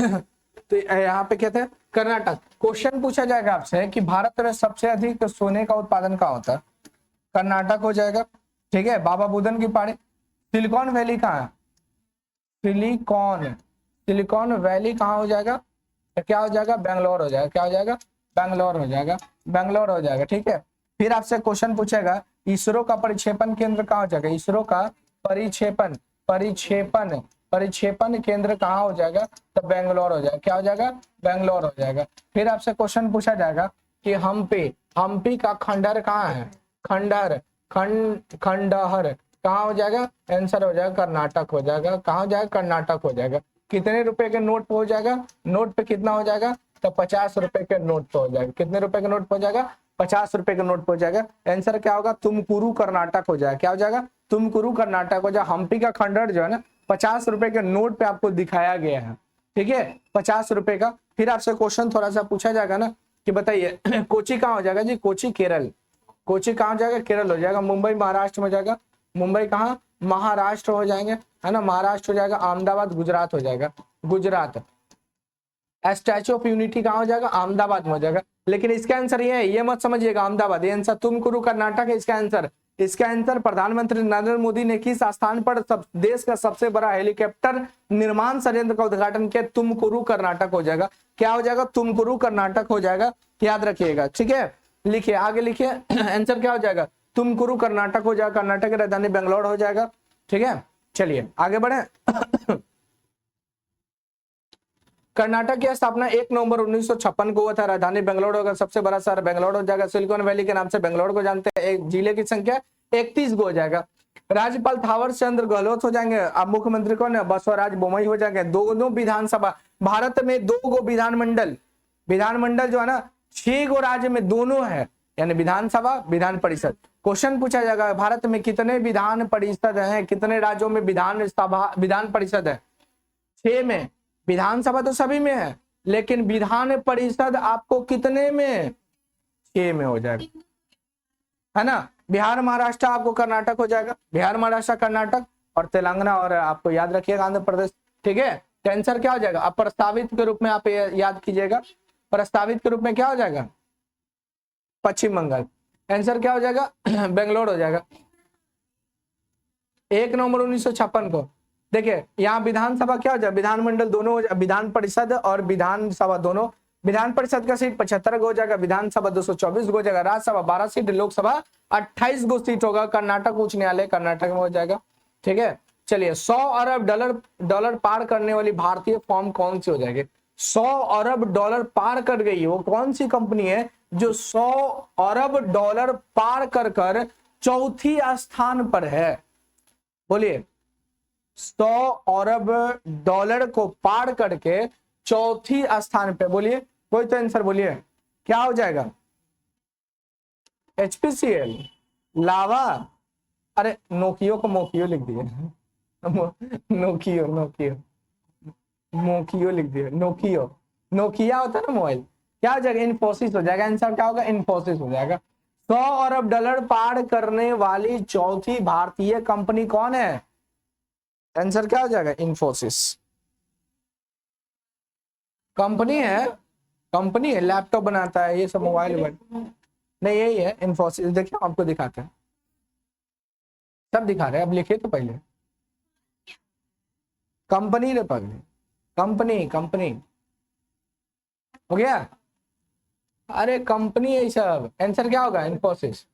तो यहाँ पे कहते हैं कर्नाटक। क्वेश्चन पूछा जाएगा आपसे कि भारत में सबसे अधिक सोने का उत्पादन कहाँ होता है, कर्नाटक हो जाएगा। ठीक है, बाबा बुदन की पहाड़ी। सिलिकॉन वैली कहाँ है, सिलिकॉन वैली कहाँ हो जाएगा, तो क्या हो जाएगा, बेंगलोर हो जाएगा। क्या हो जाएगा, बेंगलोर हो जाएगा, बेंगलोर हो जाएगा। ठीक है, फिर आपसे क्वेश्चन पूछेगा इसरो का परिक्षेपण केंद्र कहाँ हो जाएगा, इसरो का परिक्षेपण परिक्षेपण परिक्षेपण केंद्र कहाँ हो जाएगा, तो बेंगलोर हो जाएगा। क्या हो जाएगा, बेंगलोर हो जाएगा। फिर आपसे क्वेश्चन पूछा जाएगा कि हम्पी का खंडहर कहाँ है, खंडहर कहाँ हो जाएगा, आंसर हो जाएगा कर्नाटक हो जाएगा। कहाँ हो जाएगा, कर्नाटक हो जाएगा। कितने रुपए के नोट पे हो जाएगा, नोट पे कितना हो जाएगा, तो 50 रुपए के नोट पे हो जाएगा। कितने रुपए के नोट पे हो जाएगा, 50 रुपए के नोट पे हो जाएगा। आंसर क्या होगा, तुमकुरु कर्नाटक हो जाएगा। क्या हो जाएगा, तुमकुरु कर्नाटक हो जाएगा। हम्पी का खंडहर जो है ना 50 रुपए के नोट पे आपको दिखाया गया है। ठीक है, 50 रुपए का। फिर आपसे क्वेश्चन थोड़ा सा पूछा जाएगा ना कि बताइए कोची कहाँ हो जाएगा जी, कोची केरल। कोची कहाँ हो जाएगा, केरल हो जाएगा। मुंबई महाराष्ट्र में हो जाएगा, मुंबई कहाँ, महाराष्ट्र हो जाएंगे, है ना, महाराष्ट्र हो जाएगा। अहमदाबाद गुजरात हो जाएगा, गुजरात। स्टैच्यू ऑफ यूनिटी कहाँ हो जाएगा, अहमदाबाद में हो जाएगा। लेकिन इसका आंसर ये है, ये मत समझिएगा अहमदाबाद, ये आंसर तुमकुरु कर्नाटक है इसका आंसर। इसका आंसर प्रधानमंत्री नरेंद्र मोदी ने किस स्थान पर देश का सबसे बड़ा हेलीकॉप्टर निर्माण संयंत्र का उद्घाटन किया, तुमकुरु कर्नाटक हो जाएगा। क्या हो जाएगा, तुमकुरु कर्नाटक हो जाएगा, याद रखिएगा। ठीक है, लिखिए आगे लिखिए, आंसर क्या हो जाएगा, तुमकुरु कर्नाटक हो जाएगा। कर्नाटक की राजधानी बेंगलोर हो जाएगा। ठीक है, चलिए आगे बढ़े। कर्नाटक की स्थापना 1 नवंबर 1956 को हुआ था। राजधानी बेंगलोर होगा, सबसे बड़ा शहर बेंगलोर हो जाएगा। सिलिकॉन वैली के नाम से बेंगलोर को जानते हैं। एक जिले की संख्या 31 हो जाएगा। राज्यपाल थावर चंद्र गहलोत हो जाएंगे। अब मुख्यमंत्री कौन है, बसवराज बोमई हो जाएंगे। दोनों विधानसभा, भारत में 2 विधानमंडल, विधानमंडल जो है ना 6 राज्य में दोनों है, यानी विधानसभा विधान परिषद। क्वेश्चन पूछा जाएगा भारत में कितने विधान परिषद है, कितने राज्यों में विधान परिषद है, 6 में। विधानसभा तो सभी में है, लेकिन विधान परिषद आपको कितने में, 6 में हो जाएगा, है ना। बिहार महाराष्ट्र आपको कर्नाटक हो जाएगा, बिहार महाराष्ट्र कर्नाटक, और तेलंगाना, और आपको याद रखिएगा आंध्र प्रदेश। ठीक है, तो आंसर क्या हो जाएगा, अब प्रस्तावित के रूप में आप याद कीजिएगा, प्रस्तावित के रूप में क्या हो जाएगा, पश्चिम बंगाल। आंसर क्या हो जाएगा, बेंगलोर हो जाएगा। 1 नवंबर 1956 को। देखिए यहाँ विधानसभा क्या हो जाए, विधानमंडल दोनों हो जाए, विधान परिषद और विधानसभा दोनों। विधान परिषद का सीट 75 हो जाएगा, विधानसभा 224 हो जाएगा, राज्यसभा 12 सीट, लोकसभा 28 सीट होगा। कर्नाटक उच्च न्यायालय कर्नाटक में हो जाएगा। ठीक है, चलिए 100 अरब डॉलर पार करने वाली भारतीय फर्म कौन सी हो जाएगी, 100 अरब डॉलर पार कर गई, वो कौन सी कंपनी है जो 100 अरब डॉलर पार कर चौथी स्थान पर है, बोलिए। 100 अरब डॉलर को पार करके चौथी स्थान पे, बोलिए कोई तो आंसर बोलिए, क्या हो जाएगा, HPCL, लावा, अरे नोकियो को मोकियो लिख दिए, मोकियो लिख दिए, नोकिया होता है ना मोबाइल, क्या हो जाएगा, इन्फोसिस हो जाएगा। आंसर क्या होगा, इन्फोसिस हो जाएगा। 100 अरब डॉलर पार करने वाली चौथी भारतीय कंपनी कौन है, आंसर क्या हो जाएगा, इन्फोसिस। कंपनी है, लैपटॉप बनाता है, ये सब मोबाइल नहीं, यही है इन्फोसिस। देखिए आपको दिखाते हैं, सब दिखा रहे हैं, अब लिखिए तो पहले, कंपनी रे पगले, कंपनी हो गया, अरे कंपनी है सब। आंसर क्या होगा, इन्फोसिस।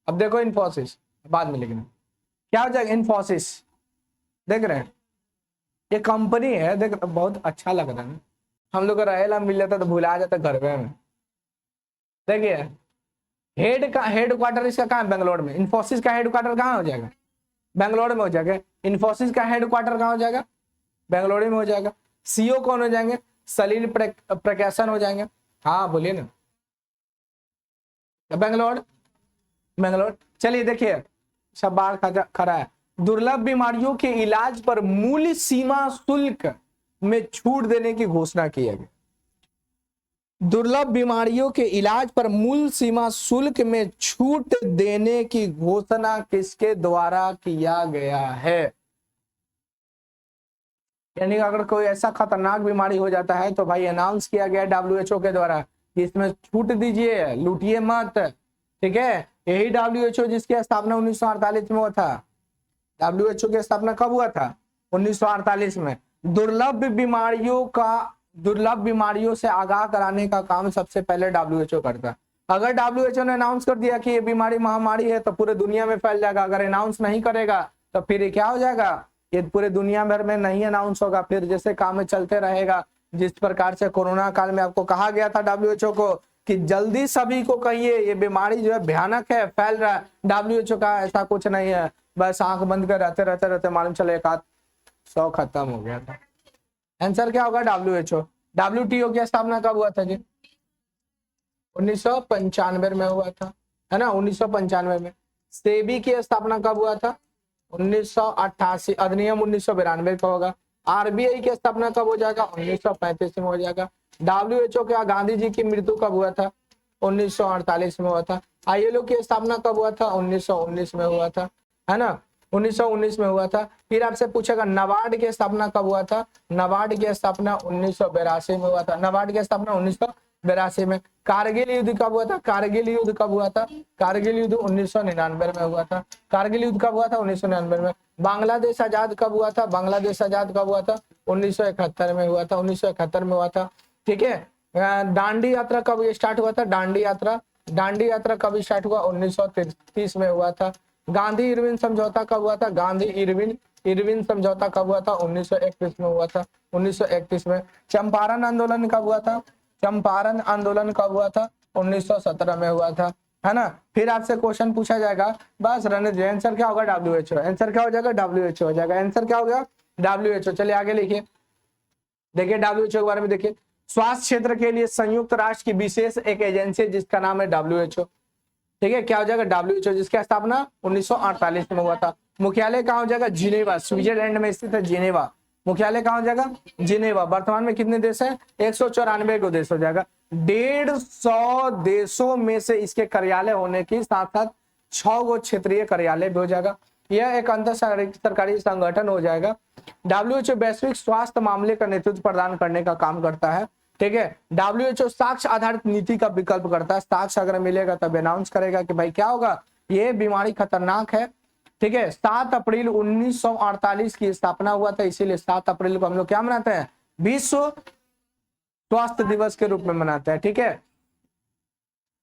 अब देखो इन्फोसिस बाद में लिखना, क्या हो जाएगा, इन्फोसिस। देख रहे हैं, ये कंपनी है, देख बहुत अच्छा लग रहा है। हम लोग को रहेला मिल जाता तो भुला जाता घर में। देखिए हेड क्वार्टर इसका कहाँ है, बेंगलोर में। इन्फोसिस का हेड क्वार्टर कहाँ हो जाएगा, बेंगलोर में हो जाएगा। इन्फोसिस का हेड क्वार्टर कहाँ हो जाएगा, बेंगलोर में हो जाएगा। सीईओ कौन हो जाएंगे, सलील प्रकाशन हो जाएंगे। हाँ बोलिए ना, बेंगलोर। चलिए देखिए सब बाहर खड़ा है। दुर्लभ बीमारियों के इलाज पर मूल्य सीमा शुल्क में छूट देने की घोषणा की गई। दुर्लभ बीमारियों के इलाज पर मूल सीमा शुल्क में छूट देने की घोषणा किसके द्वारा किया गया है, यानी अगर कोई ऐसा खतरनाक बीमारी हो जाता है तो भाई अनाउंस किया गया WHO के द्वारा कि इसमें छूट दीजिए, लूटिए मत, ठीक है। यही WHO जिसकी स्थापना 1948 में हुआ था। WHO की स्थापना कब हुआ था? 1948 में। दुर्लभ बीमारियों से आगाह कराने का काम सबसे पहले WHO करता। अगर WHO ने अनाउंस कर दिया कि ये बीमारी महामारी है तो पूरे दुनिया में फैल जाएगा। अगर अनाउंस नहीं करेगा तो फिर ये क्या हो जाएगा? ये पूरे दुनिया भर में नहीं अनाउंस होगा, फिर जैसे काम में चलते रहेगा। जिस प्रकार से कोरोना काल में आपको कहा गया था WHO को कि जल्दी सभी को कहिए ये बीमारी जो है भयानक है, फैल रहा है। WHO का ऐसा कुछ नहीं है, बस आंख बंद कर रहते मालूम चले एक आध 100 खत्म हो गया था। आंसर क्या होगा? WHO। WTO की स्थापना कब हुआ था जी? 1995 में हुआ था, है ना, 1995 में। सेबी की स्थापना कब हुआ था? 1988। अधिनियम 1992 का होगा। RBI की स्थापना कब हो जाएगा? 1935 में हो जाएगा। WHO का गांधी जी की मृत्यु कब हुआ था? 1948 में हुआ था। ILO की स्थापना कब हुआ था? 1919 में हुआ था, है ना, 1919 में हुआ था। फिर आपसे पूछेगा नाबार्ड की स्थापना कब हुआ था? नाबार्ड की स्थापना 1982 में हुआ था। नाबार्ड की स्थापना 1982 में। कारगिल युद्ध कब हुआ था? कारगिल युद्ध कब हुआ था? कारगिल युद्ध 1999 में हुआ था। कारगिल युद्ध कब हुआ था? 1999 में। बांग्लादेश आजाद कब हुआ था? बांग्लादेश आजाद कब हुआ था? 1971 में हुआ था। 1971 में हुआ था, ठीक है। दांडी यात्रा कब स्टार्ट हुआ था? दांडी यात्रा कब स्टार्ट हुआ? 1933 में हुआ था। गांधी इरविन समझौता कब हुआ था? गांधी इरविन समझौता कब हुआ था? 1931 में हुआ था। 1931 में। चंपारण आंदोलन कब हुआ था? चंपारण आंदोलन कब हुआ था? 1917 में हुआ था, है ना। फिर आपसे क्वेश्चन पूछा जाएगा, बस रहने दीजिए। आंसर क्या होगा? WHO। आंसर क्या हो जाएगा? WHO हो जाएगा। आंसर क्या हो गया? WHO। चलिए आगे लिखिए, देखिए WHO के बारे में देखिए। स्वास्थ्य क्षेत्र के लिए संयुक्त राष्ट्र की विशेष एक एजेंसी जिसका नाम है WHO, ठीक है। क्या हो जाएगा? WHO, जिसकी स्थापना 1948 में हुआ था। मुख्यालय कहाँ हो जाएगा? जिनेवा, स्विट्जरलैंड में स्थित है जिनेवा। मुख्यालय कहाँ हो जाएगा? जिनेवा। वर्तमान में कितने देश हैं? 194 को देश हो जाएगा। 150 देशों में से इसके कार्यालय होने के साथ साथ 6 गो क्षेत्रीय कार्यालय भी हो जाएगा। यह एक अंतर सरकारी संगठन हो जाएगा। WHO वैश्विक स्वास्थ्य मामले का नेतृत्व प्रदान करने का काम करता है, ठीक है। WHO साक्ष्य आधारित नीति का विकल्प करता है। साक्ष्य अगर मिलेगा तब अनाउंस करेगा कि भाई क्या होगा, ये बीमारी खतरनाक है, ठीक है। 7 अप्रैल 1948 की स्थापना हुआ था, इसीलिए 7 अप्रैल को हम लोग क्या मनाते हैं? विश्व स्वास्थ्य दिवस के रूप में मनाते हैं, ठीक है।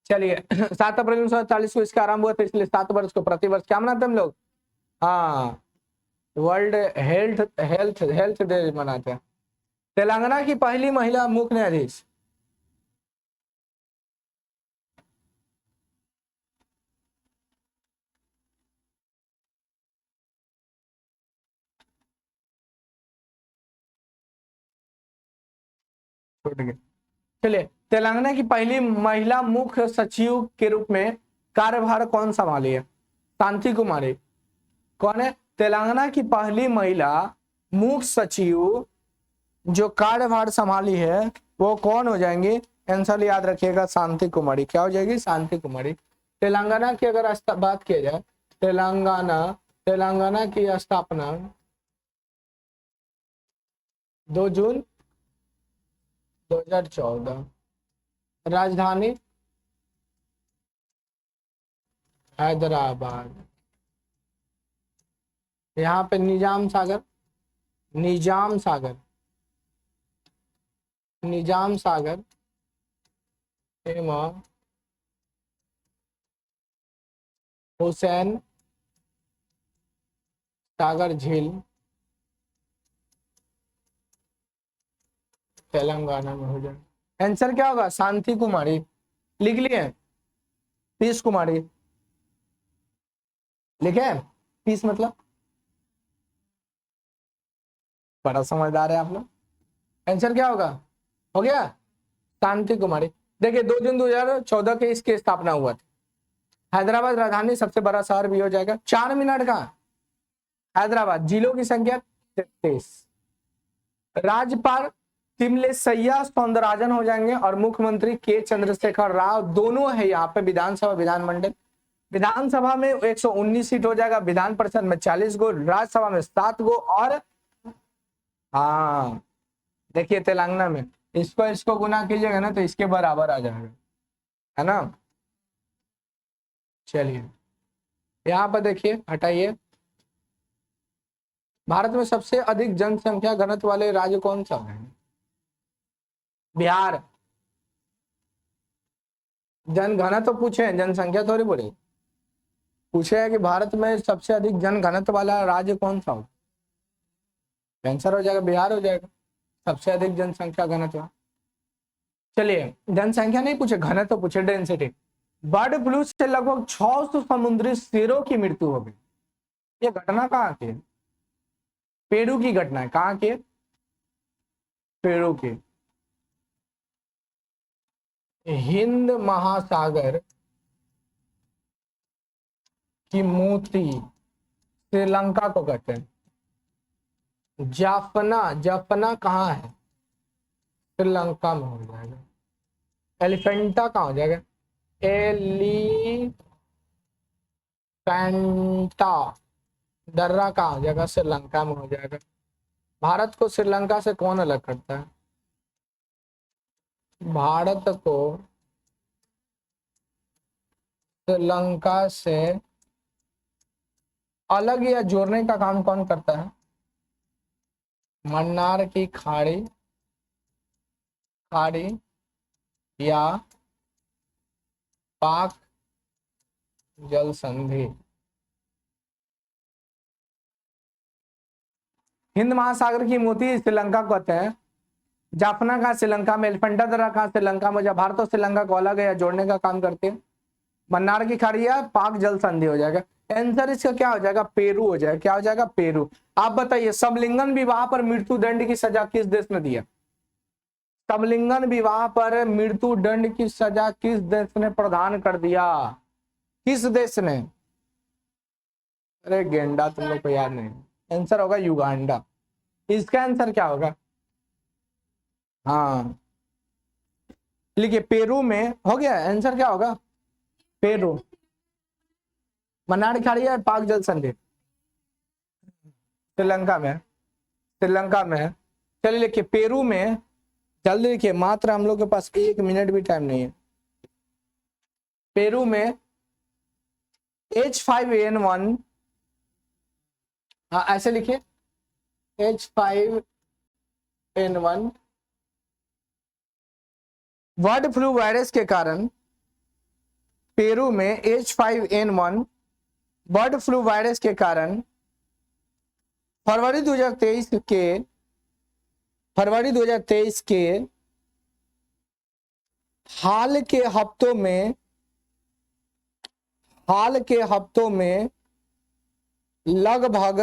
चलिए 7 अप्रैल 1948 को इसका आरंभ हुआ था, इसलिए 7 वर्ष को प्रतिवर्ष क्या मनाते हैं हम लोग? हाँ, वर्ल्ड हेल्थ डे मनाते हैं। तेलंगाना की पहली महिला मुख्य न्यायाधीश? चलिए, तेलंगाना की पहली महिला मुख्य सचिव के रूप में कार्यभार कौन संभाली है? शांति कुमारी। कौन है? तेलंगाना की पहली महिला मुख्य सचिव जो कार्यभार संभाली है वो कौन हो जाएंगे? आंसर याद रखिएगा, शांति कुमारी। क्या हो जाएगी? शांति कुमारी। तेलंगाना की अगर बात किया जाए, तेलंगाना की स्थापना 2 जून 2014। राजधानी हैदराबाद। यहाँ पे निजाम सागर एवं हुसैन सागर झील तेलंगाना में हो जाए। आंसर क्या होगा? शांति कुमारी। लिख लिए? पीस कुमारी लिखे? पीस मतलब बड़ा समझदार है आप लोग। आंसर क्या होगा? हो गया? शांति कुमारी। देखिए 2 जून 2014 के इसकी स्थापना हुआ था। हैदराबाद राजधानी सबसे बड़ा शहर भी हो जाएगा। 4 मिनट का हैदराबाद। जिलों की संख्या 33। राज्यपाल तिमलेसैया सौंदरराजन हो जाएंगे और मुख्यमंत्री के चंद्रशेखर राव दोनों है यहाँ पे। विधानसभा विधानमंडल, विधानसभा में 119 सीट हो जाएगा, विधान परिषद में 40 गो, राज्यसभा में 7 गो और हाँ देखिए तेलंगाना में इसको इसको गुना कीजिएगा ना तो इसके बराबर आ जाएगा, है ना। चलिए यहाँ पर देखिए, हटाइए। भारत में सबसे अधिक जनसंख्या घनत्व वाले राज्य कौन सा है? बिहार। जनघनत्व तो पूछे हैं, जनसंख्या थोड़ी बोले। पूछे है कि भारत में सबसे अधिक जन घनत्व वाला राज्य कौन सा हो, आंसर हो जाएगा बिहार हो जाएगा, सबसे अधिक जनसंख्या घनत्व। चलिए जनसंख्या नहीं पूछे, घनत्व पूछे, डेंसिटी। बर्ड फ्लू से लगभग 600 समुद्री शेरों की मृत्यु हो गई। ये घटना कहाँ की है? पेरू की घटना है। कहाँ की? पेरू की। हिंद महासागर की मोती श्रीलंका को कहते हैं। जाफना, जाफना कहाँ है? श्रीलंका में हो जाएगा। एलिफेंटा कहाँ हो जाएगा? एलिफेंटा दर्रा कहाँ हो जाएगा? श्रीलंका में हो जाएगा। भारत को श्रीलंका से कौन अलग करता है? भारत को श्रीलंका से अलग या जोड़ने का काम कौन करता है? मन्नार की खाड़ी, खाड़ी या पाक जल संधि। हिंद महासागर की मोती श्रीलंका को कहते हैं। जाफना का श्रीलंका में, एलिफेंटा दर्रा का श्रीलंका में। जब भारत और श्रीलंका को अलग या जोड़ने का काम करते हैं। मन्नार की खाड़ी या पाक जल संधि हो जाएगा। आंसर इसका क्या हो जाएगा? पेरू हो जाएगा। क्या हो जाएगा? पेरू। आप बताइए समलिंगन विवाह पर मृत्यु दंड की सजा किस देश ने दिया? समलिंगन विवाह पर मृत्यु दंड की सजा किस देश ने प्रदान कर दिया? किस देश ने? अरे गेंडा, तुम लोग को याद नहीं। आंसर होगा युगांडा। इसका आंसर क्या होगा? हाँ लिखिए, पेरू में हो गया। आंसर क्या होगा? पेरू। मन्नार खाड़ी है, पाक जल संधि श्रीलंका में, श्रीलंका में है। चलिए लिखिए पेरू में, जल्दी लिखिए, मात्र हम लोग के पास 1 मिनट भी टाइम नहीं है। पेरू में H5N1, हाँ ऐसे लिखिए H5N1 बर्ड फ्लू वायरस के कारण, पेरू में H5N1 बर्ड फ्लू वायरस के कारण फरवरी 2023 के हाल के हफ्तों में लगभग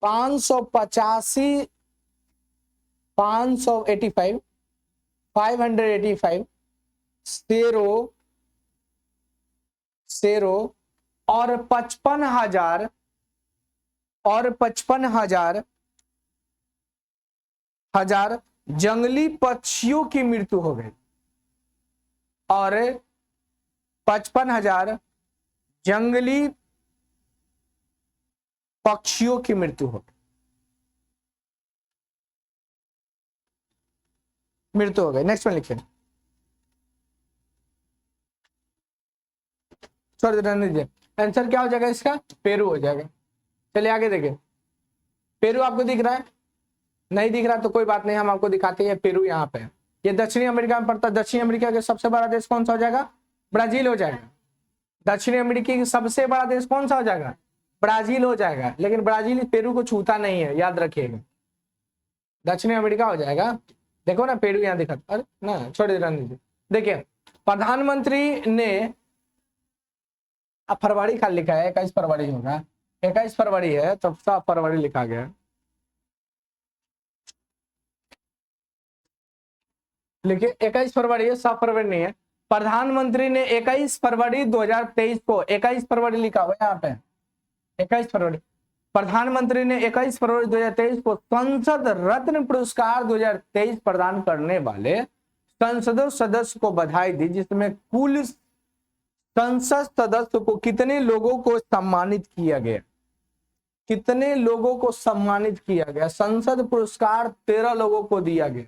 585 शेरों और 55,000 जंगली पक्षियों की मृत्यु हो गई। और 55,000 जंगली पक्षियों की मृत्यु हो गई। नेक्स्ट में लिखिए, छोड़ दीजिए। आंसर क्या हो जाएगा इसका? पेरू हो जाएगा। चलिए आगे देखिए। पेरू आपको दिख रहा है? नहीं दिख रहा तो कोई बात नहीं, हम आपको दिखाते हैं। पेरू यहाँ पे, ये दक्षिणी अमेरिका में पड़ता है। दक्षिणी अमेरिका का सबसे बड़ा देश कौन सा हो जाएगा? ब्राजील हो जाएगा। दक्षिणी अमेरिका की सबसे बड़ा देश कौन सा हो जाएगा? ब्राजील हो जाएगा। लेकिन ब्राजील पेरू को छूता नहीं है, याद रखिएगा। दक्षिणी अमेरिका हो जाएगा। देखो ना पेरू यहाँ दिखा, अरे ना छोड़ दीजिए। देखिए प्रधानमंत्री ने, अब फरवरी का लिखा है, 21 फरवरी होगा, 21 फरवरी है तो 7 फरवरी लिखा गया। लिखिए 21 फरवरी है, 7 फरवरी नहीं है। प्रधानमंत्री ने 21 फरवरी 2023 को, 21 फरवरी लिखा हुआ यहाँ पे, 21 फरवरी। प्रधानमंत्री ने 21 फरवरी 2023 को संसद रत्न पुरस्कार 2023 प्रदान करने वाले संसद सदस्य को बधाई दी, जिसमें कुल संसद सदस्य को कितने लोगों को सम्मानित किया गया? कितने लोगों को सम्मानित किया गया? संसद पुरस्कार 13 लोगों को दिया गया।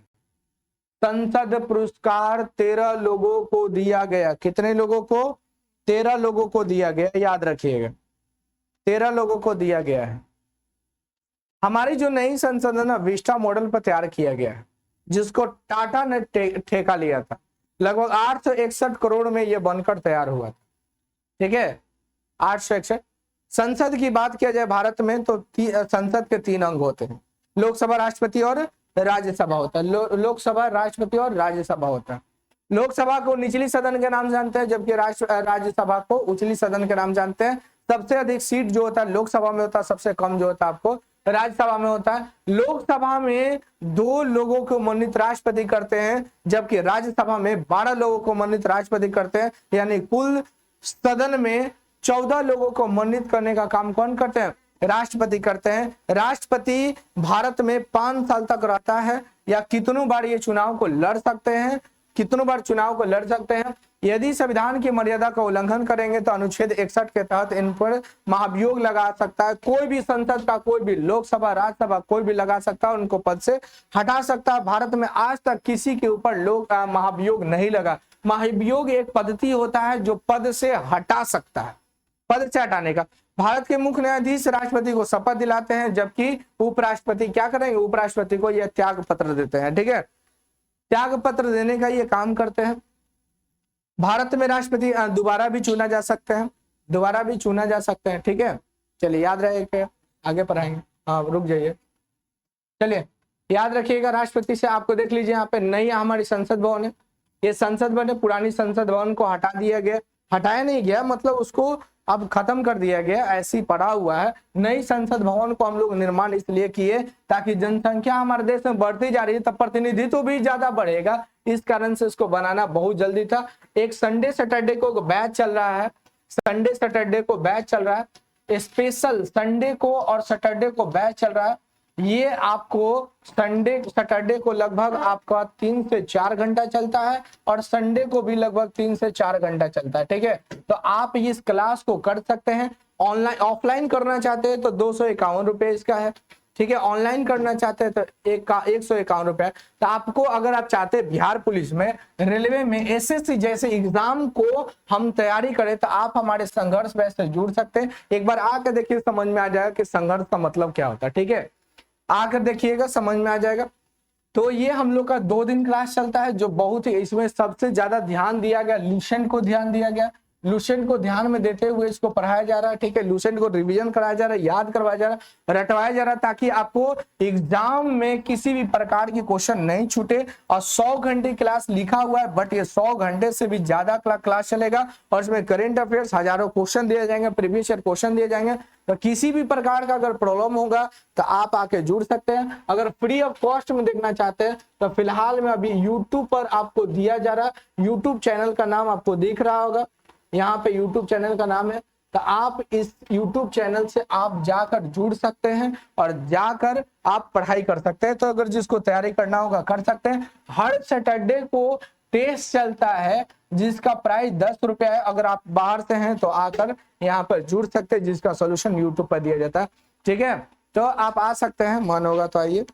संसद पुरस्कार 13 लोगों को दिया गया। कितने लोगों को? 13 लोगों को दिया गया, याद रखिएगा, 13 लोगों को दिया गया है। हमारी जो नई संसद है ना, विस्टा मॉडल पर तैयार किया गया है, जिसको टाटा ने ठेका लिया था। लगभग 861 करोड़ में यह बनकर तैयार हुआ था। ठीक है, 861। संसद की बात किया जाए भारत में तो संसद के 3 अंग होते हैं, लोकसभा, राष्ट्रपति और राज्यसभा होता है। लोकसभा, राष्ट्रपति और राज्यसभा होता है। लोकसभा को निचली सदन के नाम जानते हैं, जबकि राज्यसभा को उचली सदन के नाम जानते हैं। सबसे अधिक सीट जो होता है लोकसभा में होता है, सबसे कम जो होता है आपको राज्यसभा में होता है। लोकसभा में 2 लोगों को मनोनीत राष्ट्रपति करते हैं, जबकि राज्यसभा में 12 लोगों को मनोनीत राष्ट्रपति करते हैं। यानी कुल सदन में 14 लोगों को मनोनीत करने का काम कौन करते हैं? राष्ट्रपति करते हैं। राष्ट्रपति भारत में 5 साल तक रहता है, या कितनों बार ये चुनाव को लड़ सकते हैं, कितनों बार चुनाव को लड़ सकते हैं। यदि संविधान की मर्यादा का उल्लंघन करेंगे तो अनुच्छेद 61 के तहत इन पर महाभियोग लगा सकता है। कोई भी संसद का, कोई भी लोकसभा, राज्यसभा, कोई भी लगा सकता है, उनको पद से हटा सकता है। भारत में आज तक किसी के ऊपर महाभियोग नहीं लगा। महाभियोग एक पद्धति होता है जो पद से हटा सकता है, पद से हटाने का। भारत के मुख्य न्यायाधीश राष्ट्रपति को शपथ दिलाते हैं, जबकि उपराष्ट्रपति क्या करेंगे? उपराष्ट्रपति को यह त्याग पत्र देते हैं। ठीक है, त्याग पत्र देने का ये काम करते हैं। भारत में राष्ट्रपति दोबारा भी चुना जा सकते हैं, दोबारा भी चुना जा सकते हैं। ठीक है, चलिए याद रहे, आगे पढ़ाएंगे। हाँ, रुक जाइए, चलिए याद रखिएगा। राष्ट्रपति से आपको देख लीजिए, यहाँ पे नई हमारी संसद भवन है। ये संसद भवन है, पुरानी संसद भवन को हटा दिया गया, हटाया नहीं गया, मतलब उसको अब खत्म कर दिया गया, ऐसी पड़ा हुआ है। नई संसद भवन को हम लोग निर्माण इसलिए किए ताकि जनसंख्या हमारे देश में बढ़ती जा रही है, तब प्रतिनिधित्व भी ज्यादा बढ़ेगा, इस कारण से इसको बनाना बहुत जल्दी था। एक संडे सैटरडे को बैच चल रहा है, संडे सैटरडे को बैच चल रहा है, स्पेशल संडे को और सैटरडे को बैच चल रहा है। ये आपको संडे सैटरडे को लगभग आपका 3 से 4 घंटा चलता है, और संडे को भी लगभग 3 से 4 घंटा चलता है। ठीक है, तो आप इस क्लास को कर सकते हैं। ऑनलाइन, ऑफलाइन करना चाहते हैं तो 251 रुपये इसका है। ठीक है, ऑनलाइन करना चाहते हैं तो 151 रुपये। तो आपको, अगर आप चाहते हैं बिहार पुलिस में, रेलवे में, एसएससी जैसे एग्जाम को हम तैयारी करें, तो आप हमारे संघर्ष बैच से जुड़ सकते हैं। एक बार आकर देखिए, समझ में आ जाएगा कि संघर्ष का मतलब क्या होता है। ठीक है, आकर देखिएगा, समझ में आ जाएगा। तो ये हम लोग का 2 दिन क्लास चलता है, जो बहुत ही, इसमें सबसे ज्यादा ध्यान दिया गया लुसेंट को, ध्यान दिया गया। लुसेंट को ध्यान में देते हुए इसको पढ़ाया जा रहा है। ठीक है, लुसेंट को रिवीजन कराया जा रहा है, याद करवाया जा रहा है, रटवाया जा रहा है, ताकि आपको एग्जाम में किसी भी प्रकार की क्वेश्चन नहीं छूटे। और 100 घंटे क्लास लिखा हुआ है, बट ये 100 घंटे से भी ज्यादा क्लास चलेगा, और इसमें करंट अफेयर्स हजारों क्वेश्चन दिए जाएंगे, प्रीवियस ईयर क्वेश्चन दिए जाएंगे। तो किसी भी प्रकार का अगर प्रॉब्लम होगा तो आप आके जुड़ सकते हैं। अगर फ्री ऑफ कॉस्ट में देखना चाहते हैं तो फिलहाल में अभी यूट्यूब पर आपको दिया जा रहा है, यूट्यूब चैनल का नाम आपको दिख रहा होगा, यहाँ पे यूट्यूब चैनल का नाम है। तो आप इस यूट्यूब चैनल से आप जाकर जुड़ सकते हैं, और जाकर आप पढ़ाई कर सकते हैं। तो अगर जिसको तैयारी करना होगा कर सकते हैं। हर सैटरडे को टेस्ट चलता है, जिसका प्राइस 10 रुपया है। अगर आप बाहर से हैं तो आकर यहाँ पर जुड़ सकते हैं, जिसका सोल्यूशन यूट्यूब पर दिया जाता है। ठीक है, तो आप आ सकते हैं, मन होगा तो आइए।